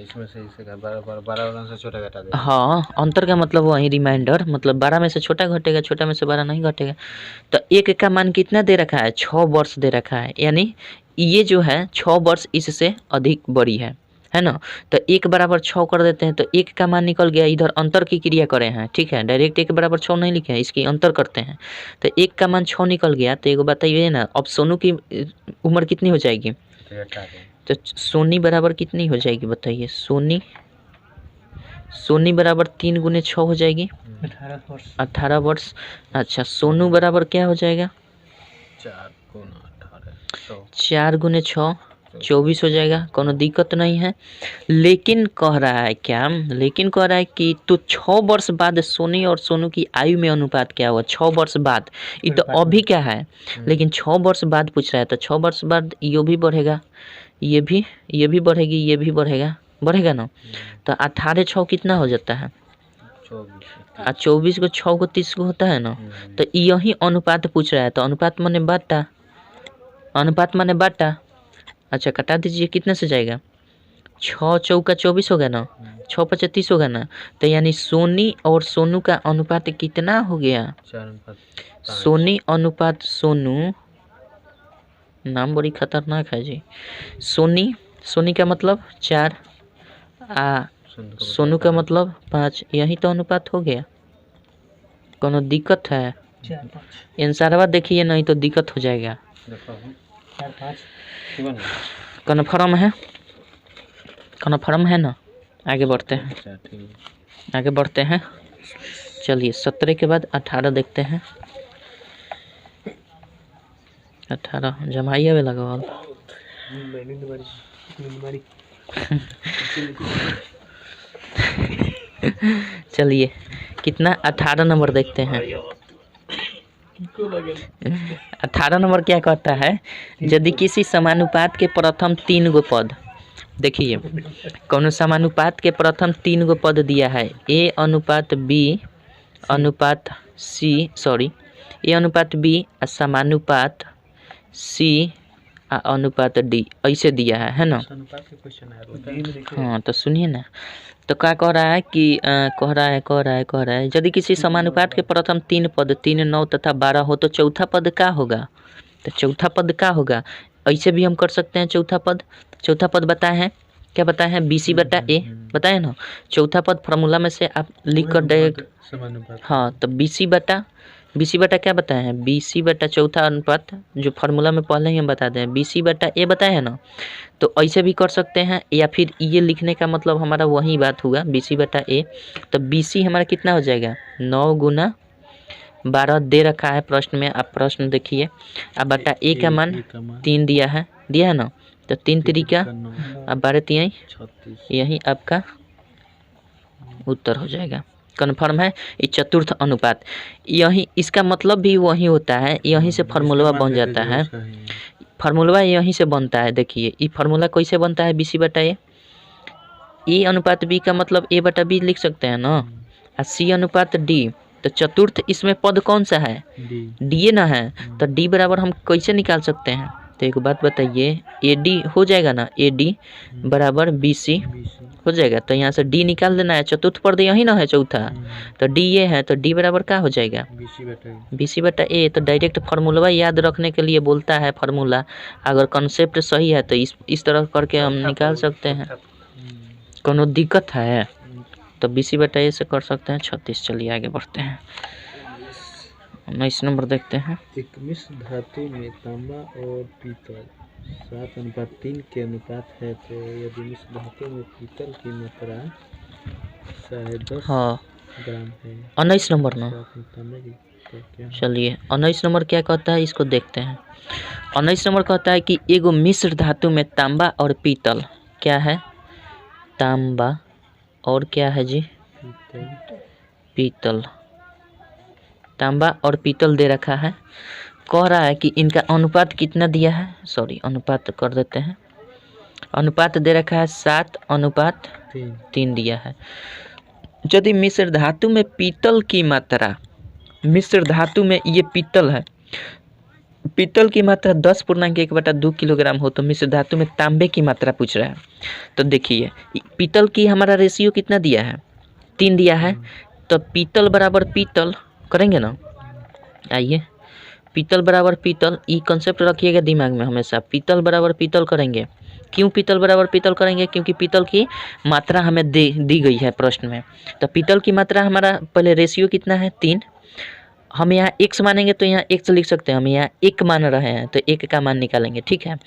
इसमें से इसका 12 से छोटा घटा दे। हाँ अंतर का मतलब वही रिमाइंडर, मतलब 12 में से छोटा घटेगा, छोटा में से 12 नहीं घटेगा। तो 1 का मान कितना दे रखा है, 6 वर्ष दे रखा है, यानी ये जो है 6 वर्ष इससे अधिक बड़ी है ना। तो 1 बराबर 6 कर देते हैं, तो 1 का मान निकल गया, इधर अंतर की क्रिया करे हैं, ठीक है, डायरेक्ट 1 बराबर 6 नहीं लिखे हैं, इसकी अंतर करते हैं। तो 1 का मान 6 निकल गया, तो एगो बताइए ना, अब सोनू की उम्र कितनी हो जाएगी, तो सोनी बराबर कितनी हो जाएगी बताइए, सोनी बराबर 3 × 6 हो जाएगी, 18 वर्ष। अच्छा सोनू बराबर क्या हो जाएगा, 4 × 6 24 हो जाएगा, कोनो दिक्कत नहीं है। लेकिन कह रहा है क्या, लेकिन कह रहा है कि तो 6 वर्ष बाद सोनी और सोनू की आयु में अनुपात क्या हुआ, 6 वर्ष बाद, ये तो अभी क्या है, लेकिन 6 वर्ष बाद पूछ रहा है, तो 6 वर्ष बाद यो भी बढ़ेगा, ये भी बढ़ेगी, ये भी बढ़ेगा ना। तो 18 6 कितना हो जाता है? 24 को 6 को 30 को होता है ना। तो यही अनुपात पूछ रहा है, तो अनुपात माने बाटा। अच्छा कटा दीजिए, कितने से जाएगा? 6 चौका 24 होगा ना, 6 5 30 होगा ना। तो यानी सोनी और सोनू का अनुपात कितना हो गया? 4:5। सोनी अनुपात सोनू, नाम बड़ी खतरनाक है जी। सोनी का मतलब 4 सोनू का मतलब 5, यही तो अनुपात हो गया। कोनो दिक्कत है? आंसरवा देखिए, नहीं तो दिक्कत हो जाएगा। कन्फर्म है ना? आगे बढ़ते हैं। चलिए 17 के बाद 18 देखते हैं। 18 जमाइए में लगाओ। चलिए कितना? 18 नंबर देखते हैं। 18 नंबर क्या कहता है? यदि किसी समानुपात के प्रथम 3 गो पद, देखिए कौन समानुपात के प्रथम 3 गो पद दिया है, ए अनुपात बी अनुपात सी, ए अनुपात बी समानुपात सी अनुपात डी, ऐसे दिया है ना। हाँ तो सुनिए ना, तो क्या कह रहा है कि कह रहा है यदि किसी समानुपात के प्रथम 3 पद 3, 9 तथा 12 हो तो चौथा पद क्या होगा? तो चौथा पद क्या होगा? ऐसे भी हम कर सकते हैं। चौथा पद बताए हैं, क्या बताए हैं? BC बटा A बताए ना। चौथा पद फार्मूला में से आप लिख कर डायरेक्ट, हाँ तो BC बटा क्या बताए हैं? BC बटा चौथा अनुपात, जो फार्मूला में पहले ही हम बता दें, BC बटा A बताए हैं ना। तो ऐसे भी कर सकते हैं, या फिर ये लिखने का मतलब हमारा वही बात हुआ, BC बटा A। तो BC हमारा कितना हो जाएगा? 9 गुना 12 दे रखा है प्रश्न में, आप प्रश्न देखिए। अब बटा A का मान 3 दिया है ना। तो 3 तरीका अब 12 3 यही आपका उत्तर हो जाएगा। कन्फर्म है? ये चतुर्थ अनुपात, यही इसका मतलब भी वही होता है, यहीं से फार्मूला बन जाता है। फार्मूला यहीं से बनता है। देखिए ये फार्मूला कैसे बनता है? BC बटा A अनुपात B का मतलब A बटा B लिख सकते हैं ना, और C अनुपात D। तो चतुर्थ इसमें पद कौन सा है? D ना है। तो D बराबर हम कैसे निकाल सकते हैं? तो एक बात बताइए, AD हो जाएगा ना, AD बराबर BC हो जाएगा। तो यहाँ से D निकाल देना है, चतुर्थ पद यही ना है चौथा, तो D ये है, तो D बराबर क्या हो जाएगा? BC बटा A। तो डायरेक्ट फार्मूला याद रखने के लिए बोलता है फार्मूला, अगर कॉन्सेप्ट सही है तो इस तरह करके हम निकाल सकते हैं। कोनो दिक्कत है? तो BC बटा A से कर सकते हैं 36। चलिए आगे बढ़ते हैं। 19 नंबर देखते हैं। एक मिश्र धातु में तांबा और पीतल 7:3 के अनुपात है, तो यदि मिश्र धातु में पीतल की मात्रा 10 ग्राम है, 19 नंबर ना। चलिए 19 नंबर क्या कहता है, इसको देखते हैं। 19 नंबर कहता है कि एगो मिश्र धातु में तांबा और पीतल, क्या है? तांबा और क्या है जी? पीतल। तांबा और पीतल दे रखा है। कह रहा है कि इनका अनुपात कितना दिया है? अनुपात कर देते हैं। अनुपात दे रखा है 7:3 दिया है। यदि मिश्र धातु में पीतल की मात्रा, मिश्र धातु में ये पीतल है, पीतल की मात्रा 10.1/2 किलोग्राम हो, तो मिश्र धातु में तांबे की मात्रा पूछ रहा है। तो देखिए पीतल की हमारा रेशियो कितना दिया है? 3 दिया है। तो पीतल बराबर पीतल करेंगे ना। आइए पीतल बराबर पीतल, ये कंसेप्ट रखिएगा दिमाग में हमेशा, पीतल बराबर पीतल करेंगे। क्यों पीतल बराबर पीतल करेंगे? क्योंकि पीतल की मात्रा हमें दी गई है प्रश्न में। तो पीतल की मात्रा हमारा पहले रेशियो कितना है? 3। हम यहाँ x मानेंगे तो यहाँ x लिख सकते हैं, हम यहाँ 1 मान रहे हैं तो 1 का मान निकालेंगे, ठीक है।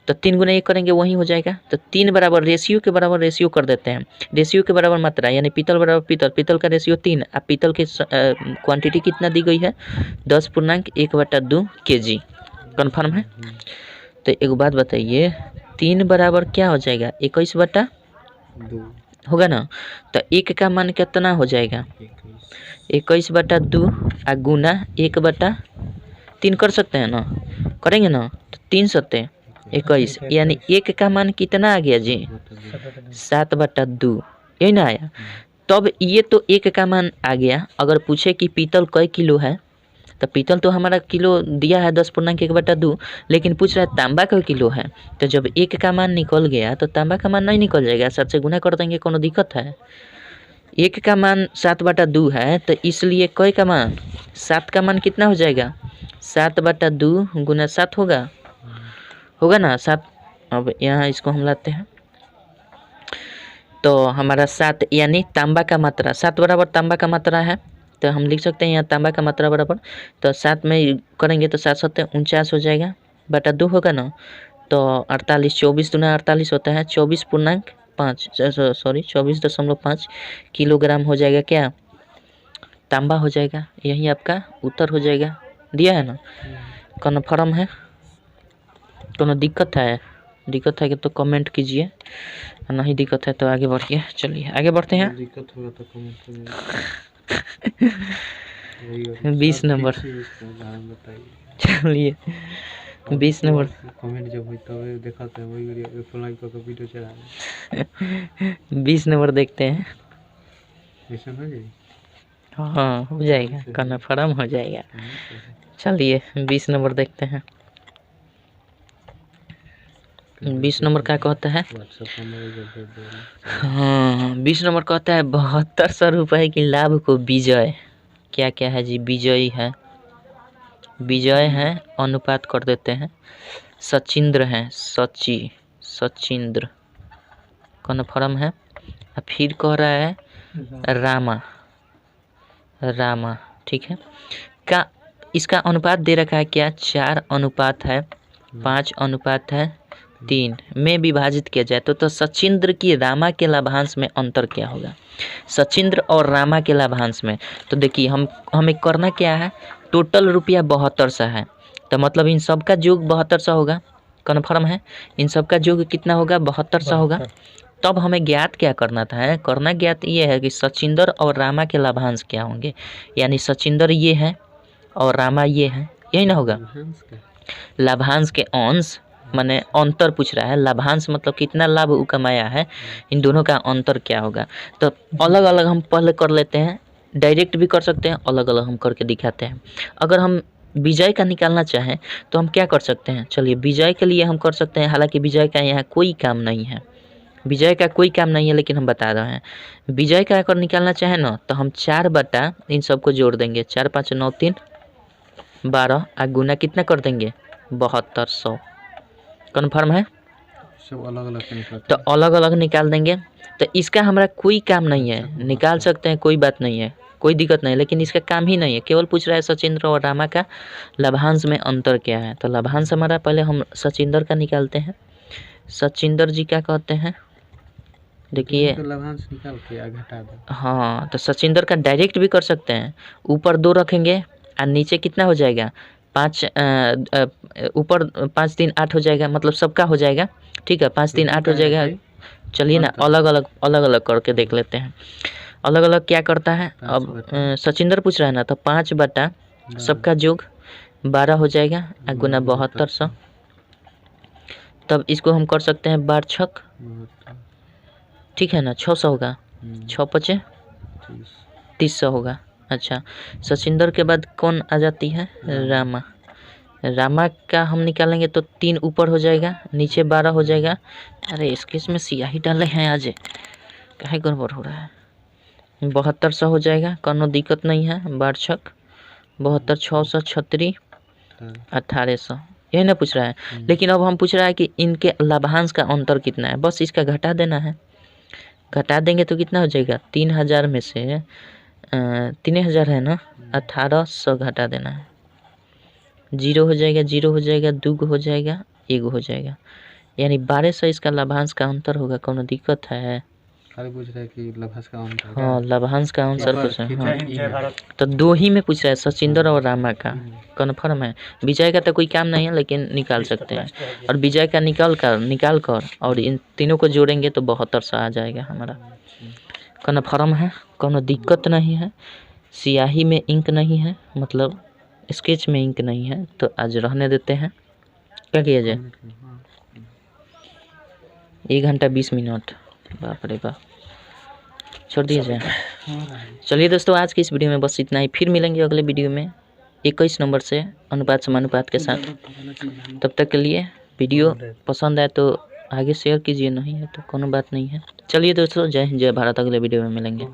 तो 3 गुना 1 करेंगे वही हो जाएगा। तो 3 बराबर रेशियो के बराबर रेशियो कर देते हैं, रेशियो के बराबर मात्रा, यानी पीतल बराबर पीतल, पीतल का रेशियो 3, अब पीतल की क्वांटिटी कितना दी गई है? 10.1/2 kg। कन्फर्म है? तो एक बात बताइए, 3 बराबर क्या हो जाएगा? 21/2 होगा ना। तो 1 का मान कितना हो जाएगा? 21/2 आ गुना 1/3 कर सकते हैं ना, करेंगे ना। तो 3 सत्ते 21, यानी 1 का मान कितना आ गया जी? 7/2, यही ना आया। तब ये तो 1 का मान आ गया। अगर पूछे कि पीतल कई किलो है, तो पीतल तो हमारा किलो दिया है 10.1/2, लेकिन पूछ रहा है तांबा का किलो है। तो जब 1 का मान निकल गया तो तांबा का मान नहीं निकल जाएगा? 7 से गुना कर देंगे, कोनो दिक्कत है? 1 का मान 7/2 है, तो इसलिए कई का मान 7 का मान कितना हो जाएगा? 7/2 गुना 7 होगा ना 7। अब यहाँ इसको हम लाते हैं तो हमारा 7, यानी तांबा का मात्रा 7 बराबर तांबा का मात्रा है। तो हम लिख सकते हैं यहाँ तांबा का मात्रा बराबर, तो 7 में करेंगे तो 7 7 49 हो जाएगा, बटा 2 होगा ना। तो 48, 24 दूना 48 होता है, 24.5 किलोग्राम हो जाएगा क्या? तांबा हो जाएगा। यही आपका उत्तर हो जाएगा। दिया है ना? कन्फर्म है? कोनो दिक्कत है? दिक्कत है कि तो कमेंट कीजिए, नहीं दिक्कत है तो आगे बढ़िए। चलिए आगे बढ़ते हैं। दिक्कत होगा तो कमेंट करिए। 20 नंबर, चलिए 20 नंबर कमेंट जब हुई तब दिखाते हैं, वही वीडियो लाइक करके वीडियो चला 20 नंबर देखते हैं। मिशन हो जाएगी? हाँ हो जाएगा, कन्फर्म हो जाएगा। चलिए 20 नंबर देखते हैं। 20 नंबर क्या कहता है? हाँ 20 नंबर कहता है 7200 रुपये की लाभ को विजय, क्या क्या है जी? विजयी है, विजय है, अनुपात कर देते हैं। सचिंद्र है, सचिंद्र कन्फर्म है। फिर कह रहा है रामा, ठीक है। का इसका अनुपात दे रखा है क्या? 4:5 में विभाजित किया जाए तो सचिंद्र की रामा के लाभांश में अंतर क्या होगा? सचिंद्र और रामा के लाभांश में तो देखिए हमें करना क्या है, टोटल रुपया 7200 है, तो मतलब इन सब का योग 7200 होगा। कन्फर्म है? इन सब का योग कितना होगा? 7200 होगा। तब हमें ज्ञात क्या करना था? करना ज्ञात ये है कि सचिंद्र और रामा के लाभांश क्या होंगे, यानी सचिंद्र ये है और रामा ये है, यही ना होगा? लाभांश के अंश माने अंतर पूछ रहा है। लाभांश मतलब कितना लाभ वो कमाया है, इन दोनों का अंतर क्या होगा। तो अलग अलग हम पहले कर लेते हैं, डायरेक्ट भी कर सकते हैं, अलग अलग हम करके दिखाते हैं। अगर हम विजय का निकालना चाहें तो हम क्या कर सकते हैं? चलिए विजय के लिए हम कर सकते हैं, हालांकि विजय का यहाँ कोई काम नहीं है, विजय का कोई काम नहीं है, लेकिन हम बता रहे हैं विजय का अगर निकालना चाहें ना तो हम 4 बटा इन सबको जोड़ देंगे, 4 5 9 3 12 और गुना कितना कर देंगे? 7200। कन्फर्म है? सब अलग अलग तो अलग अलग निकाल देंगे। तो इसका हमारा कोई काम नहीं है, निकाल सकते हैं, कोई बात नहीं है, कोई दिक्कत नहीं, लेकिन इसका काम ही नहीं है। केवल पूछ रहा है सचिंद्र और रामा का लाभांश में अंतर क्या है। तो लाभांश हमारा पहले हम सचिंद्र का निकालते हैं। सचिंद्र जी क्या कहते हैं? देखिए लाभांश निकाल के घटा दो। हाँ तो सचिंद्र का डायरेक्ट भी कर सकते हैं, ऊपर 2 रखेंगे और नीचे कितना हो जाएगा? 5 ऊपर 5 3 8 हो जाएगा, मतलब सबका हो जाएगा, ठीक है। 5 3 8 हो जाएगा। चलिए ना अलग अलग करके देख लेते हैं। अलग अलग क्या करता है? अब सचिंद्र पूछ रहा है ना, तो 5 बटा सबका योग 12 हो जाएगा और गुना 7200। तब इसको हम कर सकते हैं 12 छक, ठीक है ना, 600 होगा, 6 5 300 होगा। अच्छा सचिंद्र के बाद कौन आ जाती है? रामा। रामा का हम निकालेंगे तो 3 ऊपर हो जाएगा, नीचे 12 हो जाएगा। अरे इसमें स्याही डाले हैं आज, काहे गड़बड़ हो रहा है? 7200 हो जाएगा, कोनो दिक्कत नहीं है। 12 छक 72, 600 36 1800, यही ना पूछ रहा है। लेकिन अब हम पूछ रहा है कि इनके लाभांश का अंतर कितना है, बस इसका घटा देना है। घटा देंगे तो कितना हो जाएगा? 3000 में से 3000 है ना, 1800 घटा देना है। 0 हो जाएगा, 0 हो जाएगा, 2 हो जाएगा, 1 हो जाएगा, यानी 1200 इसका लाभांश का अंतर होगा। कोनो दिक्कत है? खाली पूछ रहा है कि लाभांश का अंतर। हाँ लाभांश का अंतर पूछ रहा है। हाँ तो 2 ही में पूछ रहा है, सचिंद्र और रामा का। कन्फर्म है? विजय का तो कोई काम नहीं है, लेकिन निकाल सकते हैं। और विजय का निकाल कर और इन तीनों को जोड़ेंगे तो 7200 आ जाएगा हमारा। कन्फर्म है? कोनो दिक्कत नहीं है। स्याही में इंक नहीं है, मतलब स्केच में इंक नहीं है, तो आज रहने देते हैं। क्या किया जाए? 1 घंटा 20 मिनट, बाप रे बाप, छोड़ दिया जाए। चलिए दोस्तों, आज की इस वीडियो में बस इतना ही, फिर मिलेंगे अगले वीडियो में 21 नंबर से अनुपात समानुपात के साथ। तब तक के लिए वीडियो पसंद आए तो आगे शेयर कीजिए, नहीं है तो कोनो बात नहीं है। चलिए दोस्तों, जय हिंद जय भारत, अगले वीडियो में मिलेंगे।